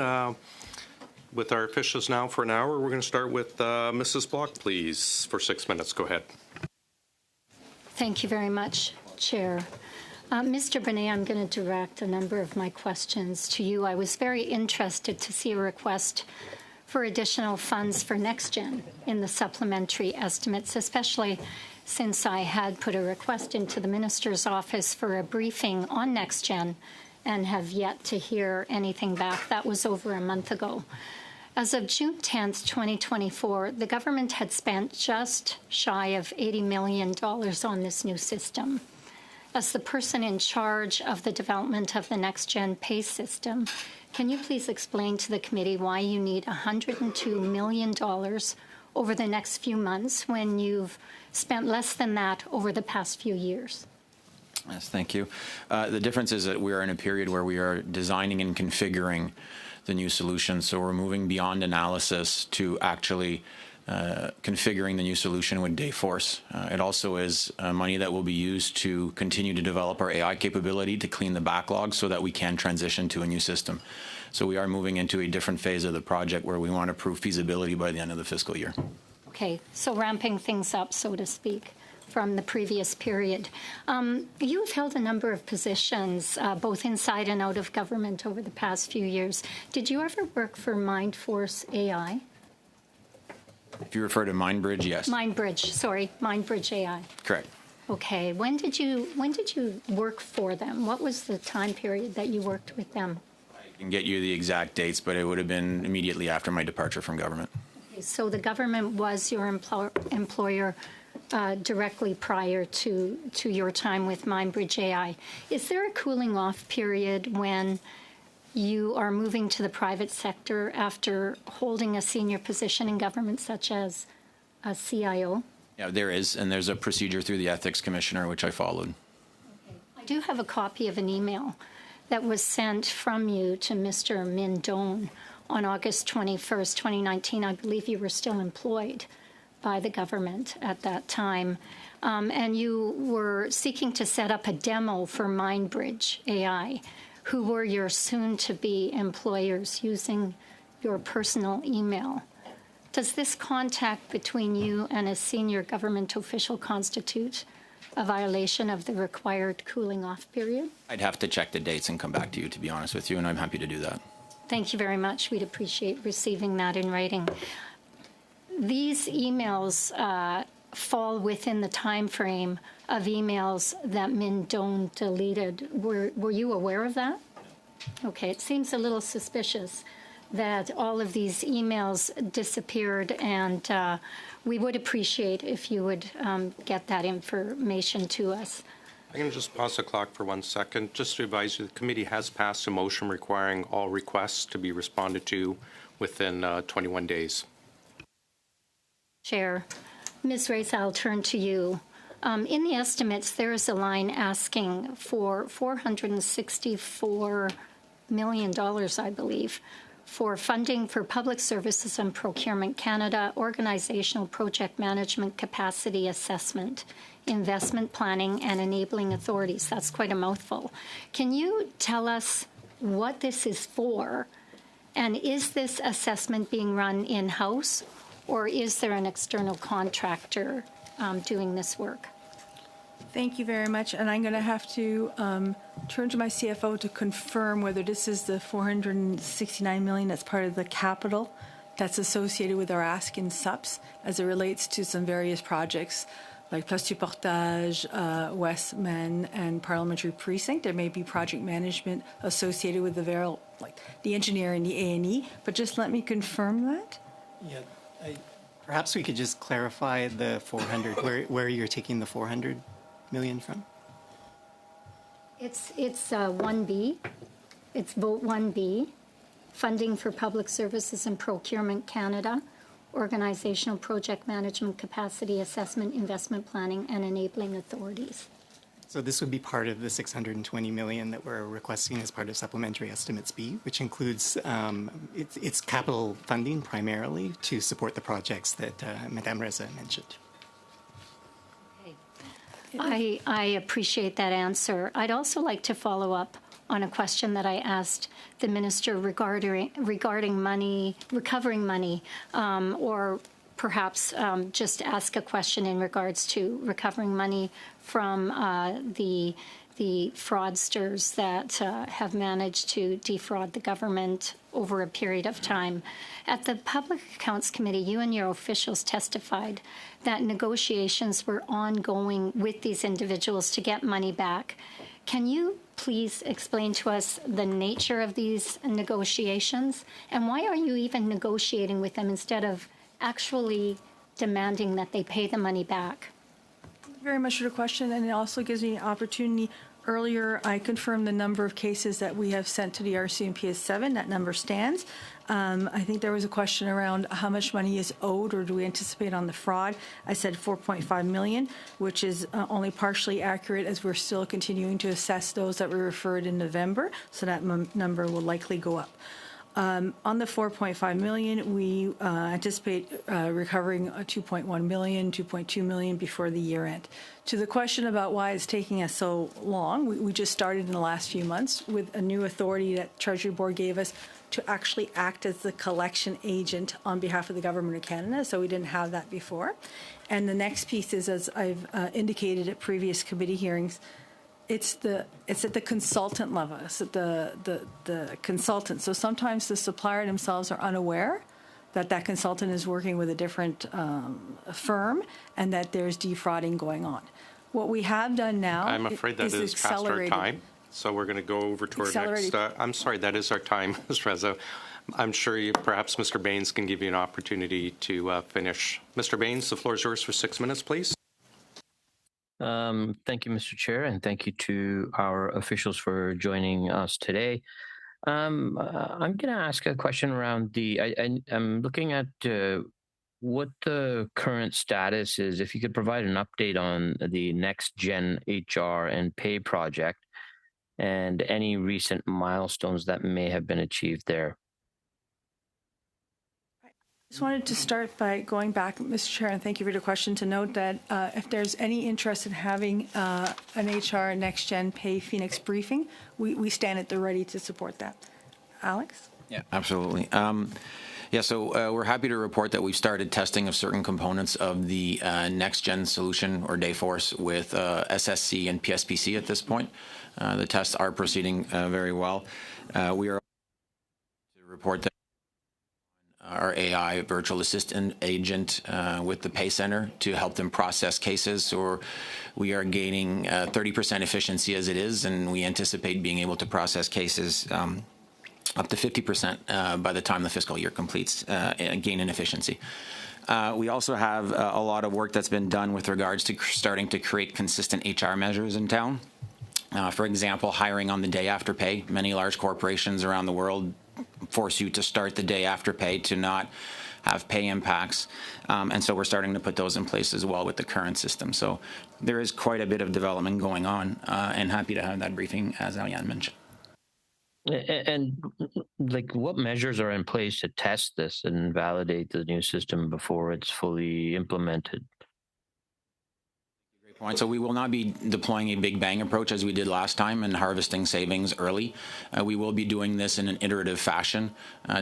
A: with our officials now for an hour. We're going to start with Mrs. Block, please, for 6 minutes. Go ahead.
D: Thank you very much, Chair. Mr. Bonet, I'm going to direct a number of my questions to you. I was very interested to see a request for additional funds for NextGen in the supplementary estimates, especially since I had put a request into the Minister's office for a briefing on NextGen and have yet to hear anything back. That was over a month ago. As of June 10th, 2024, the government had spent just shy of $80 million on this new system. As the person in charge of the development of the NextGen pay system, can you please explain to the committee why you need $102 million over the next few months when you've spent less than that over the past few years?
L: Yes, thank you. The difference is that we are in a period where we are designing and configuring the new solution. So we're moving beyond analysis to actually configuring the new solution with Dayforce. It also is money that will be used to continue to develop our AI capability to clean the backlog so that we can transition to a new system. So we are moving into a different phase of the project where we want to prove feasibility by the end of the fiscal year.
D: Okay, so ramping things up, so to speak, from the previous period. You've held a number of positions, both inside and out of government over the past few years. Did you ever work for Mindforce AI?
L: If you refer to MindBridge, yes.
D: Mindbridge AI.
L: Correct.
D: Okay, when did you work for them? What was the time period that you worked with them?
L: I can get you the exact dates, but it would have been immediately after my departure from government.
D: Okay, so the government was your employer directly prior to your time with Mindbridge AI. Is there a cooling off period when you are moving to the private sector after holding a senior position in government, such as a CIO?
L: Yeah, there is, and there's a procedure through the Ethics Commissioner, which I followed.
D: Okay. I do have a copy of an email that was sent from you to Mr. Mindon on August 21st, 2019. I believe you were still employed by the government at that time, and you were seeking to set up a demo for Mindbridge AI, who were your soon-to-be employers, using your personal email. Does this contact between you and a senior government official constitute a violation of the required cooling-off period?
L: I'd have to check the dates and come back to you, to be honest with you, and I'm happy to do that.
D: Thank you very much. We'd appreciate receiving that in writing. These emails fall within the time frame of emails that Mindon deleted. Were you aware of that? Okay, it seems a little suspicious that all of these emails disappeared, and we would appreciate if you would get that information to us.
A: I'm going to just pause the clock for 1 second. Just to advise you, the committee has passed a motion requiring all requests to be responded to within 21 days.
D: Chair, Ms. Race, I'll turn to you. In the estimates, there is a line asking for $464 million, I believe, for funding for Public Services and Procurement Canada, Organizational Project Management Capacity Assessment, Investment Planning, and Enabling Authorities. That's quite a mouthful. Can you tell us what this is for? And is this assessment being run in-house, or is there an external contractor doing this work?
K: Thank you very much. And I'm going to have to turn to my CFO to confirm whether this is the $469 million that's part of the capital that's associated with our ask in SUPs as it relates to some various projects like Place du Portage, Westman, and Parliamentary Precinct. There may be project management associated with the engineer and the A&E, but just let me confirm that.
M: Yeah, perhaps we could just clarify the 400, where you're taking the 400 million from?
D: It's 1B. It's vote 1B, funding for Public Services and Procurement Canada, Organizational Project Management Capacity Assessment, Investment Planning, and Enabling Authorities.
M: So this would be part of the $620 million that we're requesting as part of Supplementary Estimates B, which includes it's capital funding primarily to support the projects that Madame Reza mentioned.
D: I appreciate that answer. I'd also like to follow up on a question that I asked the minister regarding money, recovering money, or perhaps just ask a question in regards to recovering money from the fraudsters that have managed to defraud the government over a period of time. At the Public Accounts Committee, you and your officials testified that negotiations were ongoing with these individuals to get money back. Can you please explain to us the nature of these negotiations, and why are you even negotiating with them instead of actually demanding that they pay the money back?
K: Thank you very much for the question, and it also gives me an opportunity. Earlier, I confirmed the number of cases that we have sent to the RCMP is 7. That number stands. I think there was a question around how much money is owed, or do we anticipate on the fraud. I said 4.5 million, which is only partially accurate, as we're still continuing to assess those that were referred in November, so that number will likely go up. On the 4.5 million, we anticipate recovering 2.1 million, 2.2 million before the year end. To the question about why it's taking us so long, we just started in the last few months with a new authority that Treasury Board gave us to actually act as the collection agent on behalf of the Government of Canada, so we didn't have that before. And the next piece is, as I've indicated at previous committee hearings, it's at the consultant level. It's at the consultant. So sometimes the supplier themselves are unaware that consultant is working with a different firm and that there's defrauding going on. What we have done now,
A: I'm afraid that is past our time, so we're going to go over to our next. I'm sorry, that is our time, Ms. Reza. I'm sure perhaps Mr. Baines can give you an opportunity to finish. Mr. Baines, the floor is yours for 6 minutes, please.
N: Thank you, Mr. Chair, and thank you to our officials for joining us today. I'm going to ask a question around I'm looking at what the current status is. If you could provide an update on the Next Gen HR and Pay project and any recent milestones that may have been achieved there.
K: I just wanted to start by going back, Mr. Chair, and thank you for the question, to note that if there's any interest in having an HR Next Gen Pay Phoenix briefing, we stand at the ready to support that. Alex?
L: Yeah, absolutely. So we're happy to report that we've started testing of certain components of the Next Gen solution, or Dayforce, with SSC and PSPC at this point. The tests are proceeding very well. We are to report that our AI virtual assistant agent with the Pay Center to help them process cases. So we are gaining 30% efficiency as it is, and we anticipate being able to process cases up to 50% by the time the fiscal year completes, gain in efficiency. We also have a lot of work that's been done with regards to starting to create consistent HR measures in town. For example, hiring on the day after pay. Many large corporations around the world force you to start the day after pay to not have pay impacts. And so we're starting to put those in place as well with the current system. So there is quite a bit of development going on, and happy to have that briefing, as Aliane mentioned.
N: And what measures are in place to test this and validate the new system before it's fully implemented?
L: Great point. So we will not be deploying a big bang approach as we did last time and harvesting savings early. We will be doing this in an iterative fashion,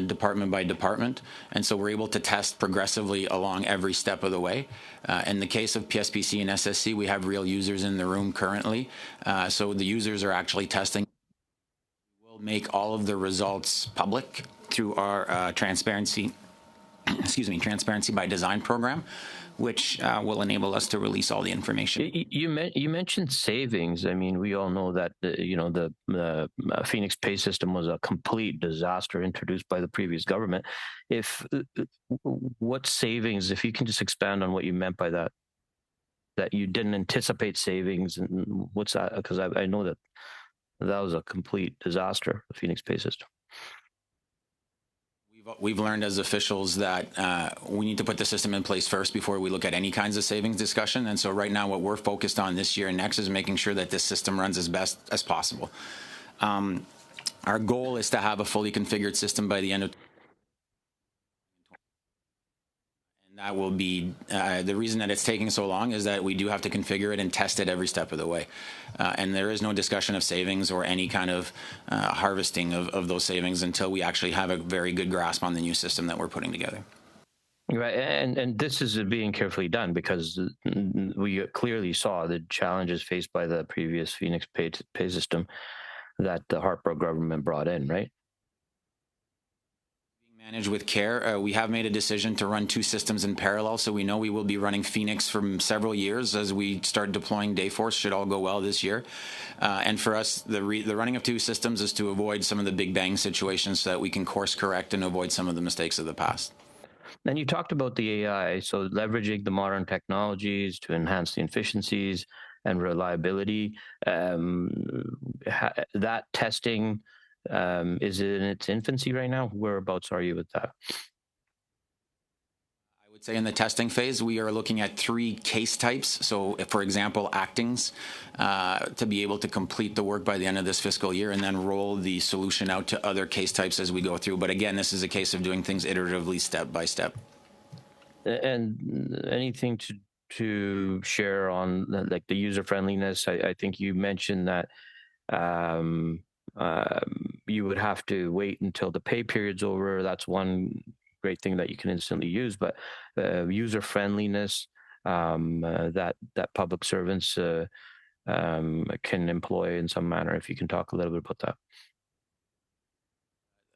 L: department by department. And so we're able to test progressively along every step of the way. In the case of PSPC and SSC, we have real users in the room currently. So the users are actually testing. We'll make all of the results public through our transparency by design program, which will enable us to release all the information.
N: You mentioned savings. I mean, we all know that the Phoenix Pay system was a complete disaster introduced by the previous government. What savings? If you can just expand on what you meant by that you didn't anticipate savings, and what's that? Because I know that was a complete disaster, the Phoenix Pay system.
L: We've learned as officials that we need to put the system in place first before we look at any kinds of savings discussion. And so right now what we're focused on this year and next is making sure that this system runs as best as possible. Our goal is to have a fully configured system by the end of That will be the reason that it's taking so long is that we do have to configure it and test it every step of the way. And there is no discussion of savings or any kind of harvesting of those savings until we actually have a very good grasp on the new system that we're putting together.
N: Right, and this is being carefully done because we clearly saw the challenges faced by the previous Phoenix pay system that the Harper government brought in, right?
L: Managed with care. We have made a decision to run two systems in parallel, so we know we will be running Phoenix for several years as we start deploying Dayforce, should all go well this year. And for us, the running of two systems is to avoid some of the big bang situations so that we can course correct and avoid some of the mistakes of the past.
N: And you talked about the AI, so leveraging the modern technologies to enhance the efficiencies and reliability. That testing is in its infancy right now. Whereabouts are you with that?
L: I would say in the testing phase, we are looking at 3 case types. So, for example, actings, to be able to complete the work by the end of this fiscal year and then roll the solution out to other case types as we go through. But again, this is a case of doing things iteratively, step by step.
N: And anything to share on like the user friendliness? I think you mentioned that you would have to wait until the pay period's over. That's one great thing that you can instantly use. But user friendliness that public servants can employ in some manner. If you can talk a little bit about that.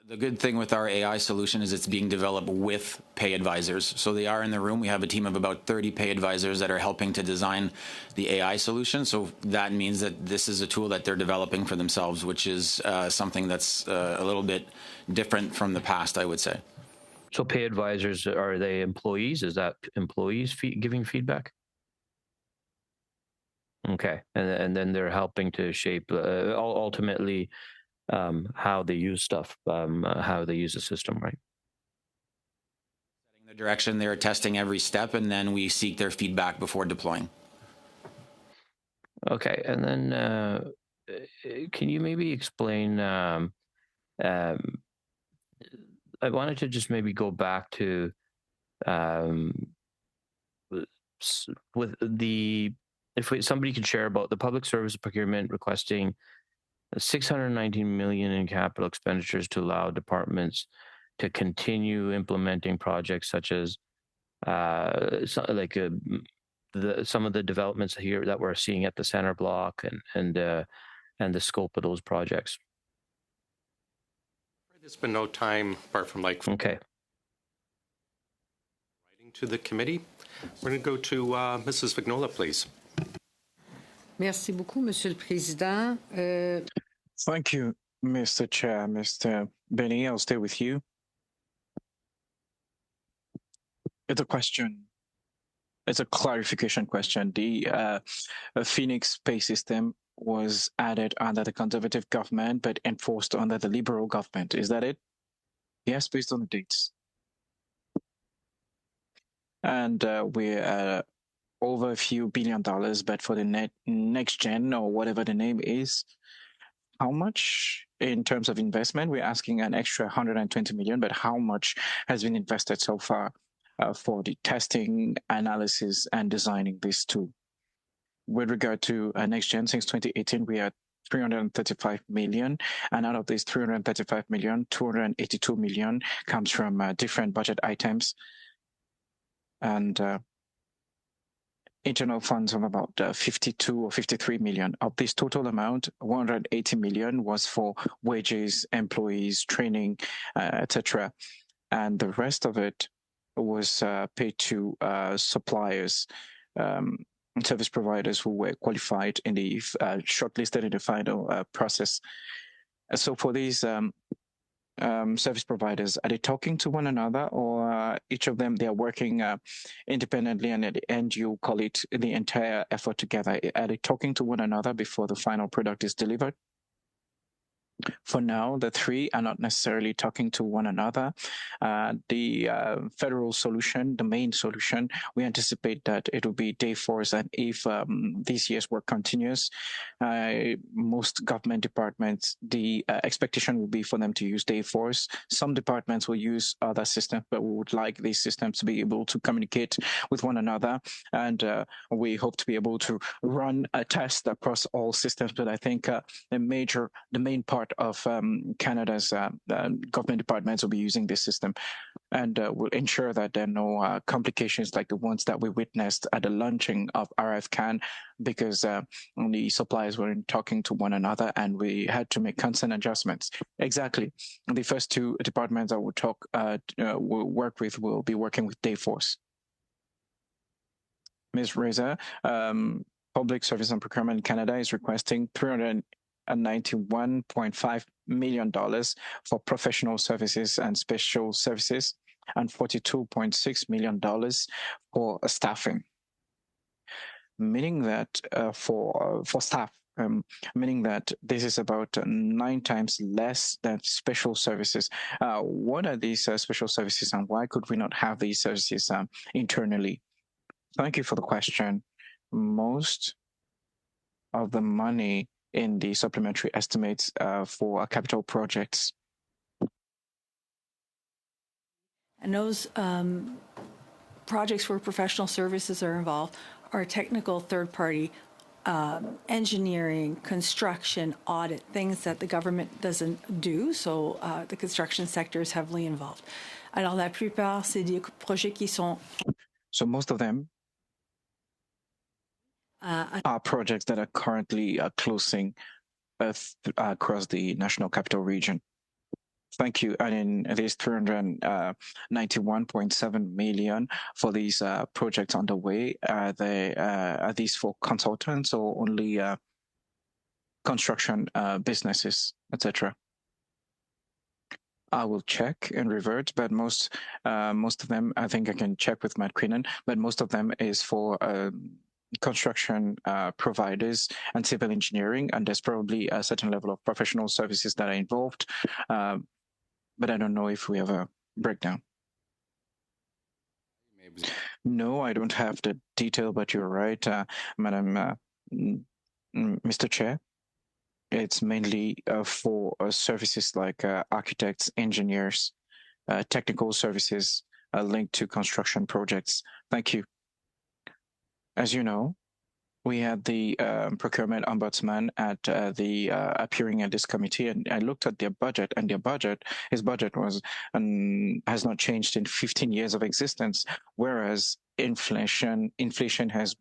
L: The good thing with our AI solution is it's being developed with pay advisors. So they are in the room. We have a team of about 30 pay advisors that are helping to design the AI solution. So that means that this is a tool that they're developing for themselves, which is something that's a little bit different from the past, I would say.
N: So pay advisors, are they employees? Is that employees giving feedback? Okay, and then they're helping to shape ultimately how they use stuff, how they use the system, right?
L: Setting the direction, they're testing every step, and then we seek their feedback before deploying.
N: Okay, and then can you maybe explain? I wanted to just maybe go back to with the somebody could share about the public service procurement requesting 619 million in capital expenditures to allow departments to continue implementing projects such as some of the developments here that we're seeing at the center block and the scope of those projects.
A: There's been no time apart from
N: okay.
A: Writing to the committee. We're going to go to Mrs. Vignola, please.
G: Merci beaucoup, Monsieur le Président.
C: Thank you, Mr. Chair. Mr. Benny, I'll stay with you. It's a question. It's a clarification question. The Phoenix pay system was added under the Conservative government, but enforced under the Liberal government. Is that it? Yes, based on the dates. And we're over a few $1 billion, but for the next gen or whatever the name is, how much in terms of investment? We're asking an extra 120 million, but how much has been invested so far for the testing, analysis, and designing this tool? With regard to next gen, since 2018, we are 335 million, and out of this 335 million, 282 million comes from different budget items and internal funds of about 52 or 53 million. Of this total amount, 180 million was for wages, employees, training, etc. And the rest of it was paid to suppliers, service providers who were qualified in the shortlisted in the final process. So for these service providers, are they talking to one another, or each of them, they are working independently, and at the end you call it the entire effort together? Are they talking to one another before the final product is delivered? For now, the three are not necessarily talking to one another. The federal solution, the main solution, we anticipate that it will be Dayforce, and if this year's work continues, most government departments, the expectation will be for them to use Dayforce. Some departments will use other systems, but we would like these systems to be able to communicate with one another, and we hope to be able to run a test across all systems. But I think the main part of Canada's government departments will be using this system, and will ensure that there are no complications like the ones that we witnessed at the launching of RFCAN, because the suppliers weren't talking to one another and we had to make constant adjustments. Exactly. The first two departments I will work with will be working with Dayforce. Ms. Reza, Public Service and Procurement Canada is requesting $391.5 million for professional services and special services, and $42.6 million for staffing. Meaning that for staff, meaning that this is about 9 times less than special services. What are these special services, and why could we not have these services internally? Thank you for the question. Most of the money in the supplementary estimates for capital projects.
K: And those projects where professional services are involved are technical third-party engineering, construction, audit, things that the government doesn't do. So the construction sector is heavily involved. Alors la plupart, c'est des projets qui sont.
C: So most of them are projects that are currently closing across the National Capital Region. Thank you. And in these $391.7 million for these projects underway, are these for consultants or only construction businesses, etc.? I will check and revert, but most of them, I think I can check with Matt Queenan, but most of them is for construction providers and civil engineering, and there's probably a certain level of professional services that are involved, but I don't know if we have a breakdown. No, I don't have the detail, but you're right, Madam, Mr. Chair. It's mainly for services like architects, engineers, technical services linked to construction projects. Thank you. As you know, we had the procurement ombudsman at appearing at this committee, and I looked at their budget, and his budget was has not changed in 15 years of existence, whereas inflation has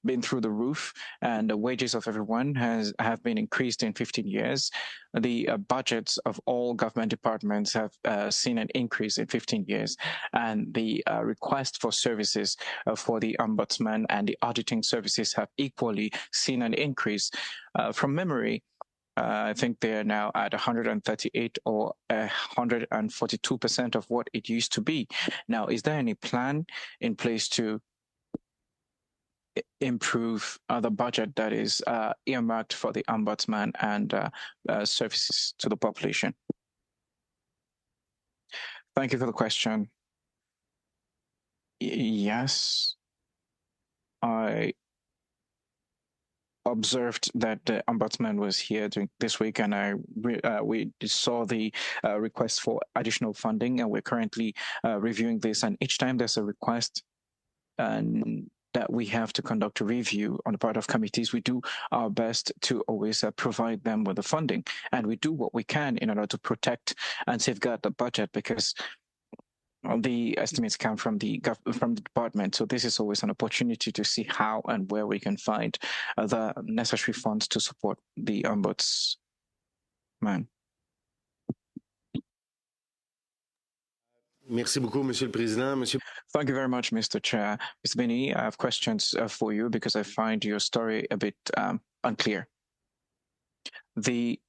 C: been through the roof, and the wages of everyone have been increased in 15 years. The budgets of all government departments have seen an increase in 15 years, and the request for services for the ombudsman and the auditing services have equally seen an increase. From memory, I think they're now at 138 or 142% of what it used to be. Now, is there any plan in place to improve the budget that is earmarked for the ombudsman and services to the population? Thank you for the question. Yes, I observed that the ombudsman was here during this week, and we saw the request for additional funding, and we're currently reviewing this. And each time there's a request, that we have to conduct a review on the part of committees, we do our best to always provide them with the funding, and we do what we can in order to protect and safeguard the budget, because the estimates come from the department. So this is always an opportunity to see how and where we can find the necessary funds to support the ombudsman.
O: Merci beaucoup, Monsieur le Président.
C: Thank you very much, Mr. Chair. Mr. Bini, I have questions for you because I find your story a bit unclear. The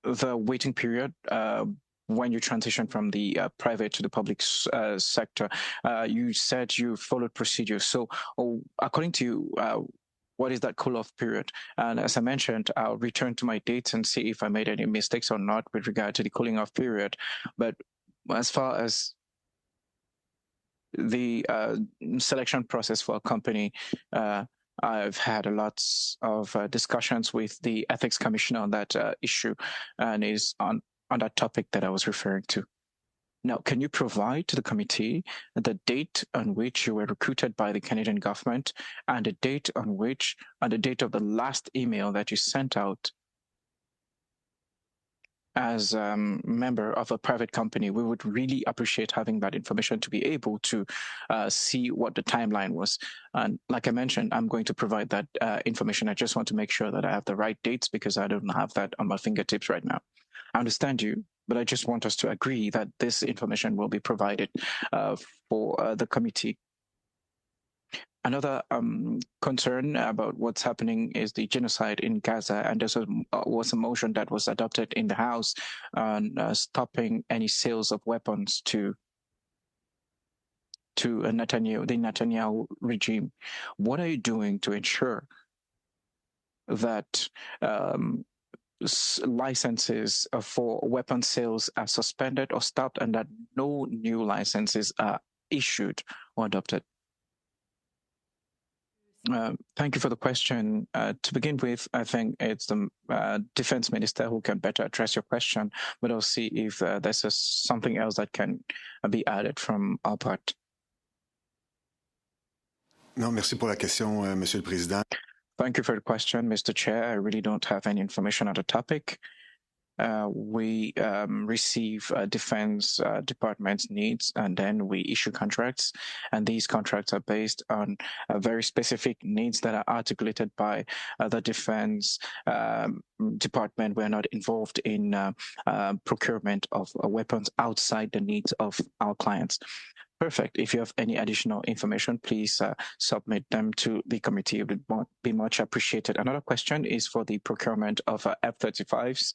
C: waiting period when you transition from the private to the public sector, you said you followed procedures. So according to you, what is that cool-off period? And as I mentioned, I'll return to my dates and see if I made any mistakes or not with regard to the cooling-off period. But as far as the selection process for a company, I've had a lot of discussions with the ethics commissioner on that issue, and is on that topic that I was referring to. Now, can you provide to the committee the date on which you were recruited by the Canadian government and the date of the last email that you sent out as a member of a private company? We would really appreciate having that information to be able to see what the timeline was. And like I mentioned, I'm going to provide that information. I just want to make sure that I have the right dates because I don't have that on my fingertips right now. I understand you, but I just want us to agree that this information will be provided for the committee. Another concern about what's happening is the genocide in Gaza, and there was a motion that was adopted in the House on stopping any sales of weapons to the Netanyahu regime. What are you doing to ensure that licenses for weapon sales are suspended or stopped, and that no new licenses are issued or adopted? Thank you for the question. To begin with, I think it's the defense minister who can better address your question, but I'll see if there's something else that can be added from our part.
O: Non, merci pour la question, Monsieur le Président.
C: Thank you for the question, Mr. Chair. I really don't have any information on the topic. We receive defense department's needs, and then we issue contracts. And these contracts are based on very specific needs that are articulated by the defense department. We're not involved in procurement of weapons outside the needs of our clients. Perfect. If you have any additional information, please submit them to the committee. It would be much appreciated. Another question is for the procurement of F-35s.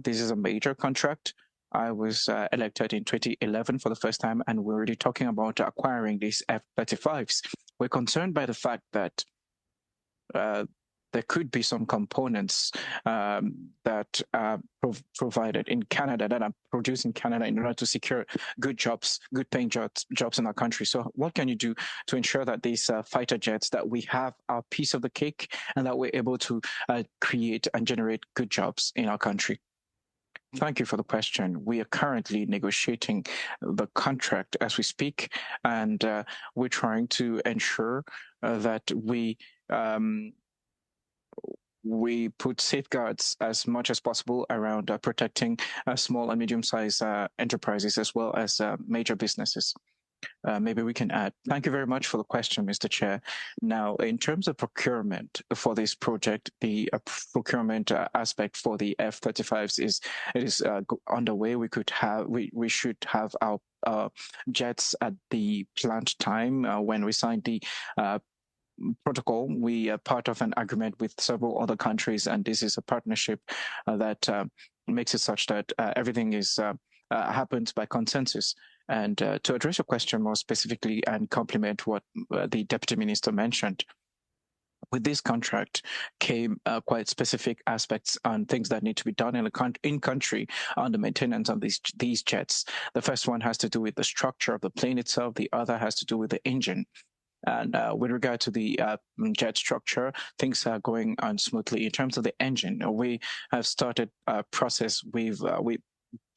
C: This is a major contract. I was elected in 2011 for the first time, and we're already talking about acquiring these F-35s. We're concerned by the fact that there could be some components that are provided in Canada, that are produced in Canada in order to secure good jobs, good paying jobs in our country. So what can you do to ensure that these fighter jets, that we have our piece of the cake and that we're able to create and generate good jobs in our country? Thank you for the question. We are currently negotiating the contract as we speak, and we're trying to ensure that we put safeguards as much as possible around protecting small and medium-sized enterprises as well as major businesses. Maybe we can add. Thank you very much for the question, Mr. Chair. Now, in terms of procurement for this project, the procurement aspect for the F-35s is underway. We should have our jets at the planned time. When we signed the protocol, we are part of an agreement with several other countries, and this is a partnership that makes it such that everything is happens by consensus. And to address your question more specifically and complement what the Deputy Minister mentioned, with this contract came quite specific aspects on things that need to be done in country on the maintenance of these jets. The first one has to do with the structure of the plane itself. The other has to do with the engine. And with regard to the jet structure, things are going on smoothly. In terms of the engine, we have started a process. We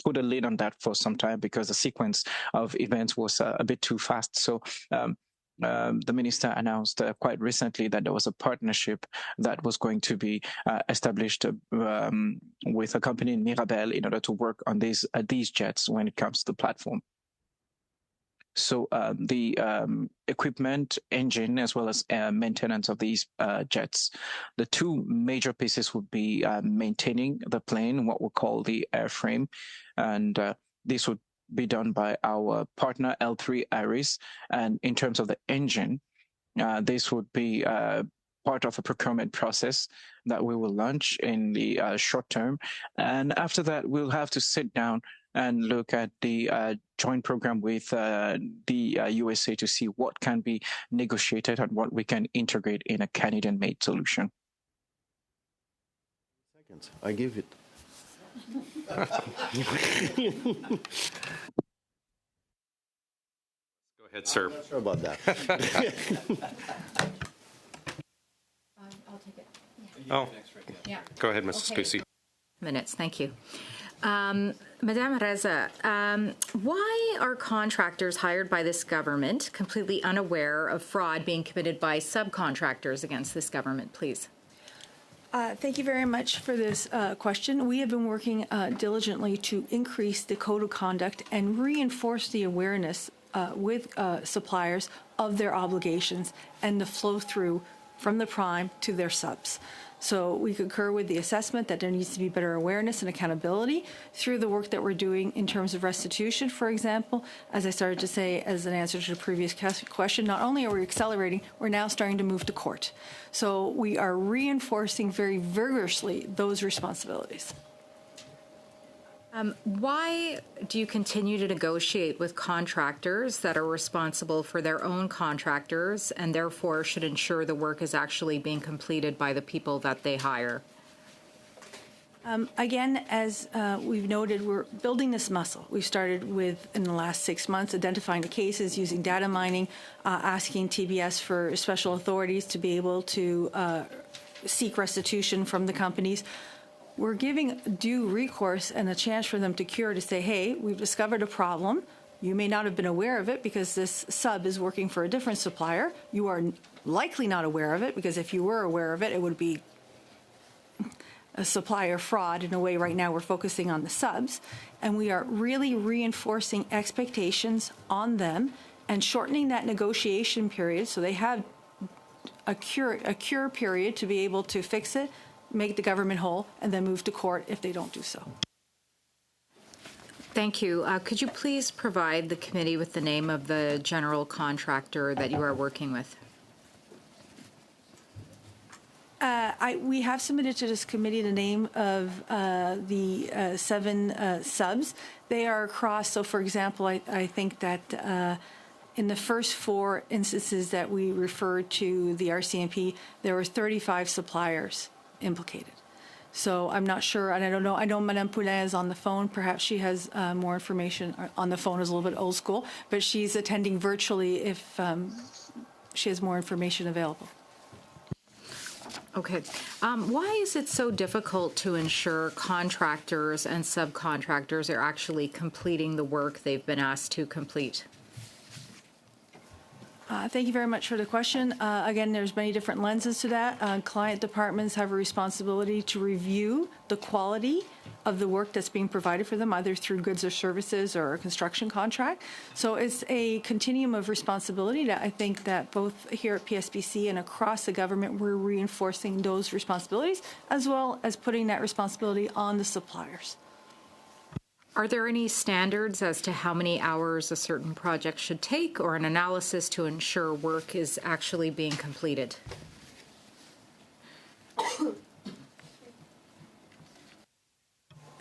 C: put a lid on that for some time because the sequence of events was a bit too fast. So the minister announced quite recently that there was a partnership that was going to be established with a company in Mirabel in order to work on these jets when it comes to the platform. So the equipment, engine, as well as maintenance of these jets. The two major pieces would be maintaining the plane, what we call the airframe, and this would be done by our partner L3 Iris. And in terms of the engine, this would be part of a procurement process that we will launch in the short term. And after that, we'll have to sit down and look at the joint program with the USA to see what can be negotiated and what we can integrate in a Canadian-made solution.
P: I give it.
A: Go ahead, sir.
P: I'm not sure about that.
H: I'll take it.
A: Oh,
H: Yeah.
A: go ahead, Mrs. Kusi.
H: Minutes, thank you. Madame Reza, why are contractors hired by this government completely unaware of fraud being committed by subcontractors against this government, please?
K: Thank you very much for this question. We have been working diligently to increase the code of conduct and reinforce the awareness with suppliers of their obligations and the flow through from the prime to their subs. So we concur with the assessment that there needs to be better awareness and accountability through the work that we're doing in terms of restitution, for example. As I started to say as an answer to the previous question, not only are we accelerating, we're now starting to move to court. So we are reinforcing very vigorously those responsibilities.
H: Why do you continue to negotiate with contractors that are responsible for their own contractors and therefore should ensure the work is actually being completed by the people that they hire?
K: Again, as we've noted, we're building this muscle. We started with, in the last 6 months, identifying the cases, using data mining, asking TBS for special authorities to be able to seek restitution from the companies. We're giving due recourse and a chance for them to cure, to say, hey, we've discovered a problem. You may not have been aware of it because this sub is working for a different supplier. You are likely not aware of it because if you were aware of it, it would be a supplier fraud. In a way, right now we're focusing on the subs. And we are really reinforcing expectations on them and shortening that negotiation period so they have a cure period to be able to fix it, make the government whole, and then move to court if they don't do so.
H: Thank you. Could you please provide the committee with the name of the general contractor that you are working with?
K: We have submitted to this committee the name of the 7 subs. They are across, so for example, I think that in the first 4 instances that we referred to the RCMP, there were 35 suppliers implicated. So I'm not sure, and I don't know. I know Madame Poulin is on the phone. Perhaps she has more information. On the phone is a little bit old school, but she's attending virtually if she has more information available.
H: Okay. Why is it so difficult to ensure contractors and subcontractors are actually completing the work they've been asked to complete?
K: Thank you very much for the question. Again, there's many different lenses to that. Client departments have a responsibility to review the quality of the work that's being provided for them, either through goods or services or a construction contract. So it's a continuum of responsibility that I think that both here at PSBC and across the government, we're reinforcing those responsibilities, as well as putting that responsibility on the suppliers.
H: Are there any standards as to how many hours a certain project should take, or an analysis to ensure work is actually being completed?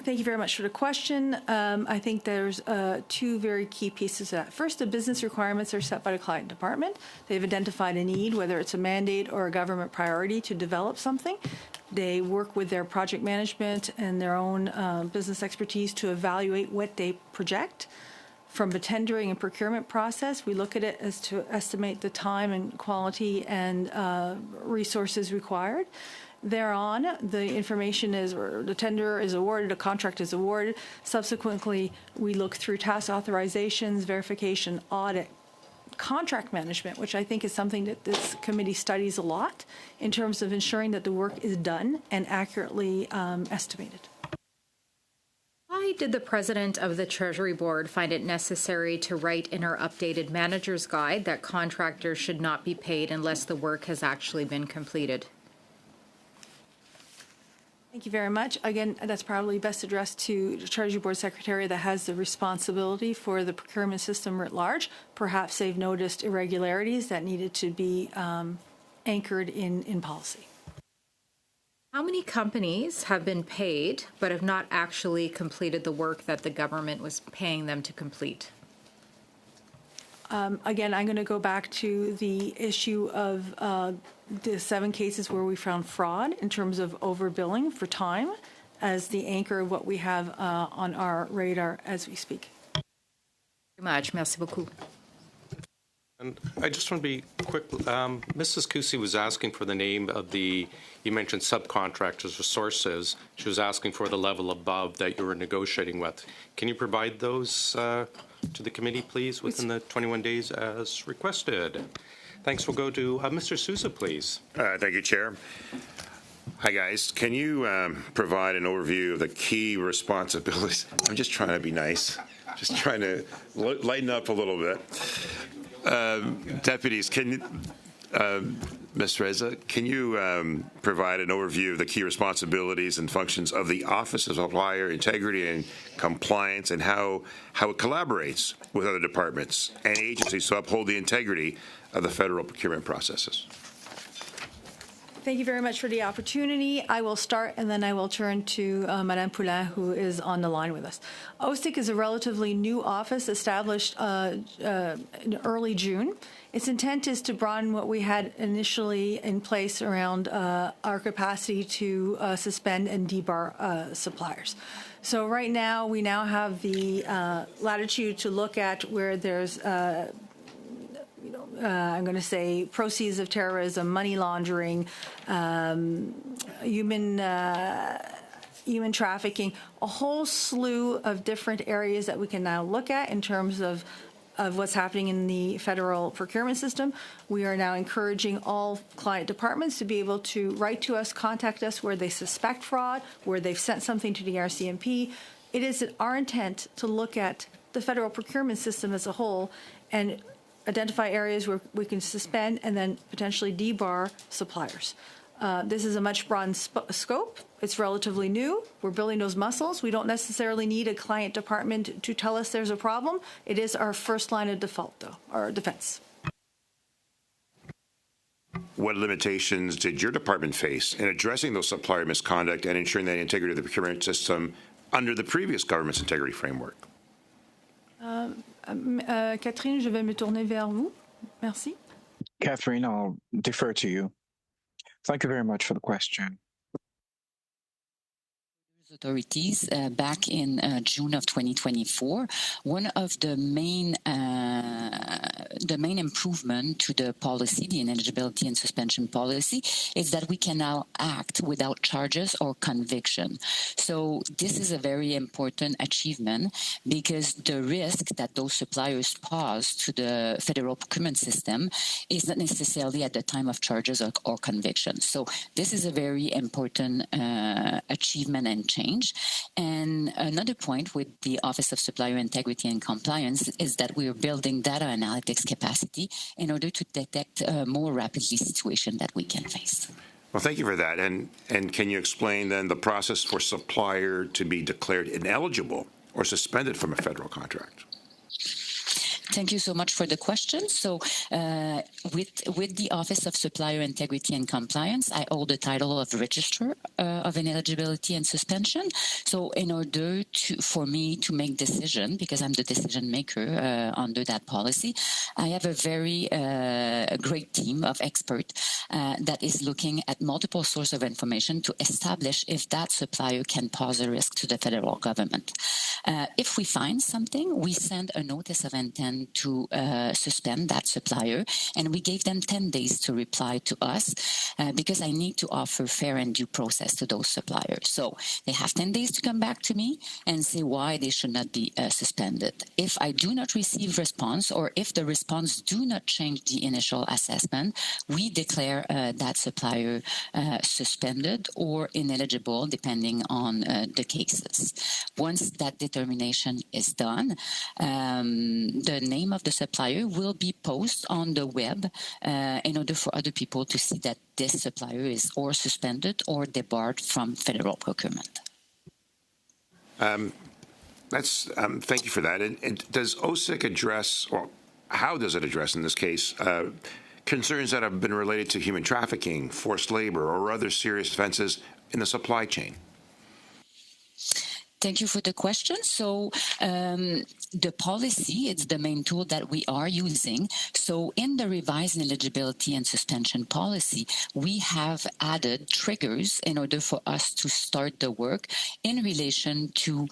K: Thank you very much for the question. I think there's 2 very key pieces to that. First, the business requirements are set by the client department. They've identified a need, whether it's a mandate or a government priority, to develop something. They work with their project management and their own business expertise to evaluate what they project. From the tendering and procurement process, we look at it as to estimate the time and quality and resources required. Thereon, the information is, or the tender is awarded, a contract is awarded. Subsequently, we look through task authorizations, verification, audit, contract management, which I think is something that this committee studies a lot in terms of ensuring that the work is done and accurately estimated.
H: Why did the President of the Treasury Board find it necessary to write in our updated manager's guide that contractors should not be paid unless the work has actually been completed?
K: Thank you very much. Again, that's probably best addressed to the Treasury Board Secretary that has the responsibility for the procurement system writ large. Perhaps they've noticed irregularities that needed to be anchored in policy.
H: How many companies have been paid but have not actually completed the work that the government was paying them to complete?
K: Again, I'm going to go back to the issue of the 7 cases where we found fraud in terms of overbilling for time as the anchor of what we have on our radar as we speak.
H: Very much. Merci beaucoup.
A: And I just want to be quick. Mrs. Kusi was asking for the name of you mentioned subcontractors or sources. She was asking for the level above that you were negotiating with. Can you provide those to the committee, please, within the 21 days as requested? Thanks. We'll go to Mr. Sousa, please.
J: Thank you, Chair. Hi, guys. Can you provide an overview of the key responsibilities? I'm just trying to be nice. Just trying to lighten up a little bit. Deputies, Ms. Reza, can you provide an overview of the key responsibilities and functions of the Office of Supplier Integrity and Compliance and how it collaborates with other departments and agencies to uphold the integrity of the federal procurement processes?
K: Thank you very much for the opportunity. I will start and then I will turn to Madame Poulin, who is on the line with us. OSTIC is a relatively new office established in early June. Its intent is to broaden what we had initially in place around our capacity to suspend and debar suppliers. So right now, we now have the latitude to look at where there's I'm going to say proceeds of terrorism, money laundering, human trafficking, a whole slew of different areas that we can now look at in terms of what's happening in the federal procurement system. We are now encouraging all client departments to be able to write to us, contact us where they suspect fraud, where they've sent something to the RCMP. It is our intent to look at the federal procurement system as a whole and identify areas where we can suspend and then potentially debar suppliers. This is a much broadened scope. It's relatively new. We're building those muscles. We don't necessarily need a client department to tell us there's a problem. It is our first line of default, though, or defense.
J: What limitations did your department face in addressing those supplier misconduct and ensuring the integrity of the procurement system under the previous government's integrity framework?
K: Catherine, je vais me tourner vers vous. Merci.
C: Catherine, I'll defer to you. Thank you very much for the question.
Q: Authorities back in June of 2024. One of the main improvement to the policy, the ineligibility and suspension policy, is that we can now act without charges or conviction. So this is a very important achievement because the risk that those suppliers pose to the federal procurement system is not necessarily at the time of charges or conviction. So this is a very important achievement and change. And another point with the Office of Supplier Integrity and Compliance is that we're building data analytics capacity in order to detect more rapidly situations that we can face.
J: Well, thank you for that. And can you explain then the process for supplier to be declared ineligible or suspended from a federal contract?
Q: Thank you so much for the question. So with the Office of Supplier Integrity and Compliance, I hold the title of Registrar of Ineligibility and Suspension. So in order for me to make decision, because I'm the decision maker under that policy, I have a very great team of experts that is looking at multiple sources of information to establish if that supplier can pose a risk to the federal government. If we find something, we send a notice of intent to suspend that supplier, and we gave them 10 days to reply to us because I need to offer fair and due process to those suppliers. So they have 10 days to come back to me and say why they should not be suspended. If I do not receive response, or if the response do not change the initial assessment, we declare that supplier suspended or ineligible depending on the cases. Once that determination is done, the name of the supplier will be posted on the web in order for other people to see that this supplier is or suspended or debarred from federal procurement.
J: Thank you for that. And does OSIC address, or how does it address in this case, concerns that have been related to human trafficking, forced labor, or other serious offenses in the supply chain?
Q: Thank you for the question. So the policy, it's the main tool that we are using. So in the revised eligibility and suspension policy, we have added triggers in order for us to start the work in relation to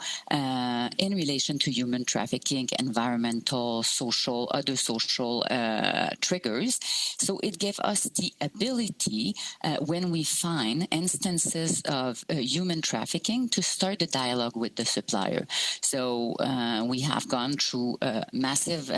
Q: human trafficking, environmental, social, other social triggers. So it gave us the ability when we find instances of human trafficking to start the dialogue with the supplier. So we have gone through a massive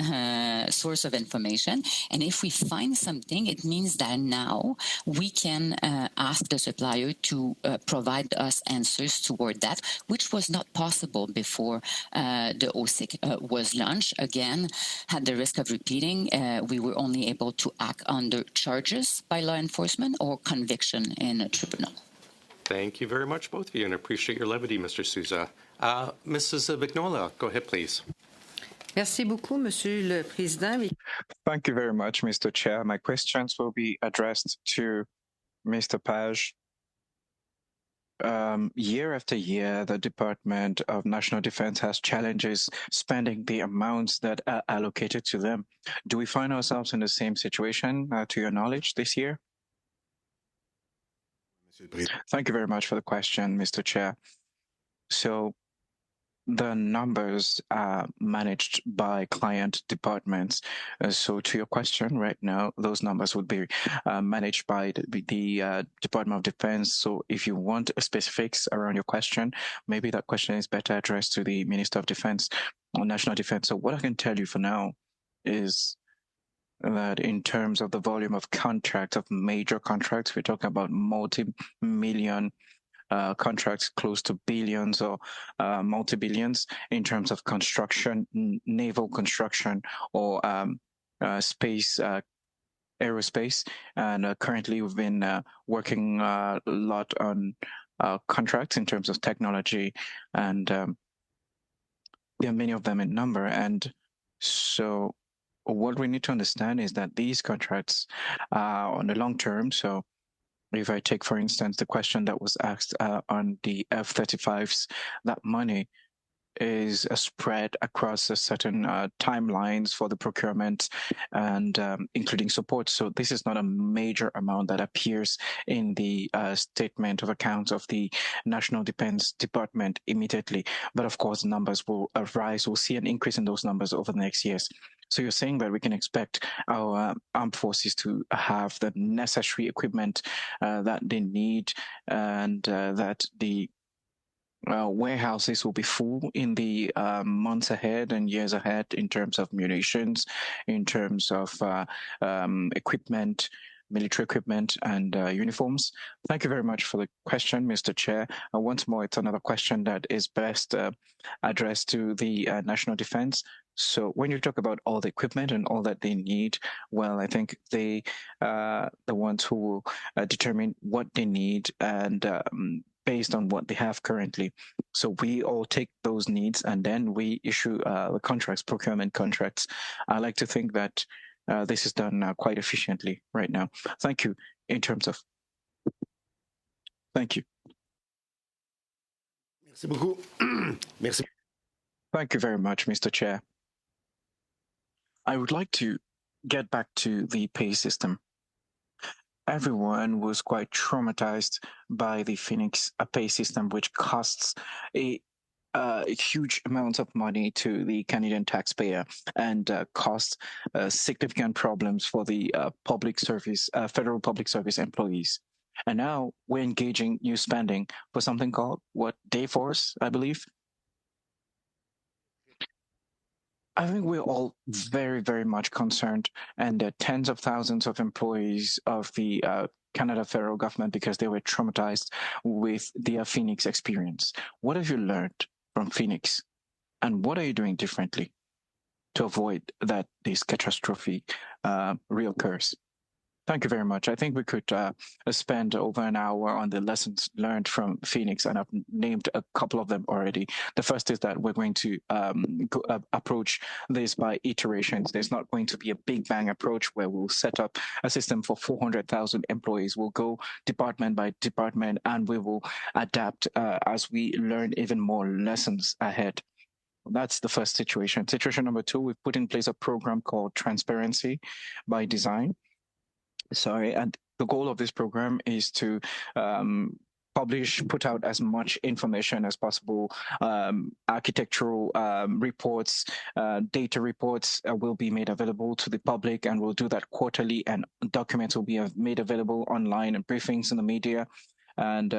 Q: source of information, and if we find something, it means that now we can ask the supplier to provide us answers toward that, which was not possible before the OGGO was launched. Again, at the risk of repeating, we were only able to act under charges by law enforcement or conviction in a tribunal.
A: Thank you very much, both of you, and I appreciate your levity, Mr. Souza. Mrs. Vignola, go ahead, please.
G: Merci beaucoup, Monsieur le Président.
C: Thank you very much, Mr. Chair. My questions will be addressed to Mr. Page. Year after year, the Department of National Defense has challenges spending the amounts that are allocated to them. Do we find ourselves in the same situation, to your knowledge, this year? Thank you very much for the question, Mr. Chair. So the numbers are managed by client departments. So to your question right now, those numbers would be managed by the Department of Defense. So if you want specifics around your question, maybe that question is better addressed to the Minister of Defense or National Defense. So what I can tell you for now is that in terms of the volume of contracts, of major contracts, we're talking about multi-million contracts close to billions or multi-billions in terms of construction, naval construction, or space, aerospace. And currently we've been working a lot on contracts in terms of technology, and there are many of them in number. And so what we need to understand is that these contracts are on the long term. So if I take, for instance, the question that was asked on the F-35s, that money is spread across a certain timelines for the procurement and including support. So this is not a major amount that appears in the statement of accounts of the National Defense Department immediately. But of course, numbers will rise. We'll see an increase in those numbers over the next years. So you're saying that we can expect our armed forces to have the necessary equipment that they need, and that the warehouses will be full in the months ahead and years ahead in terms of munitions, in terms of equipment, military equipment, and uniforms. Thank you very much for the question, Mr. Chair. Once more, it's another question that is best addressed to the National Defense. So when you talk about all the equipment and all that they need, well, I think they are the ones who will determine what they need and based on what they have currently. So we all take those needs and then we issue the contracts, procurement contracts. I like to think that this is done quite efficiently right now. Thank you. In terms of, thank you.
J: Merci beaucoup. Merci.
C: Thank you very much, Mr. Chair. I would like to get back to the pay system. Everyone was quite traumatized by the Phoenix pay system, which costs a huge amounts of money to the Canadian taxpayer and costs significant problems for the public service, federal public service employees. And now we're engaging new spending for something called Dayforce, I believe. I think we're all very, very much concerned, and there are tens of thousands of employees of the Canada federal government because they were traumatized with their Phoenix experience. What have you learned from Phoenix, and what are you doing differently to avoid that this catastrophe reoccurs? Thank you very much. I think we could spend over an hour on the lessons learned from Phoenix, and I've named a couple of them already. The first is that we're going to approach this by iterations. There's not going to be a big bang approach where we'll set up a system for 400,000 employees. We'll go department by department, and we will adapt as we learn even more lessons ahead. That's the first situation. Situation number two, we've put in place a program called Transparency by Design. And the goal of this program is to put out as much information as possible. Architectural reports, data reports will be made available to the public, and we'll do that quarterly, and documents will be made available online, and briefings in the media. And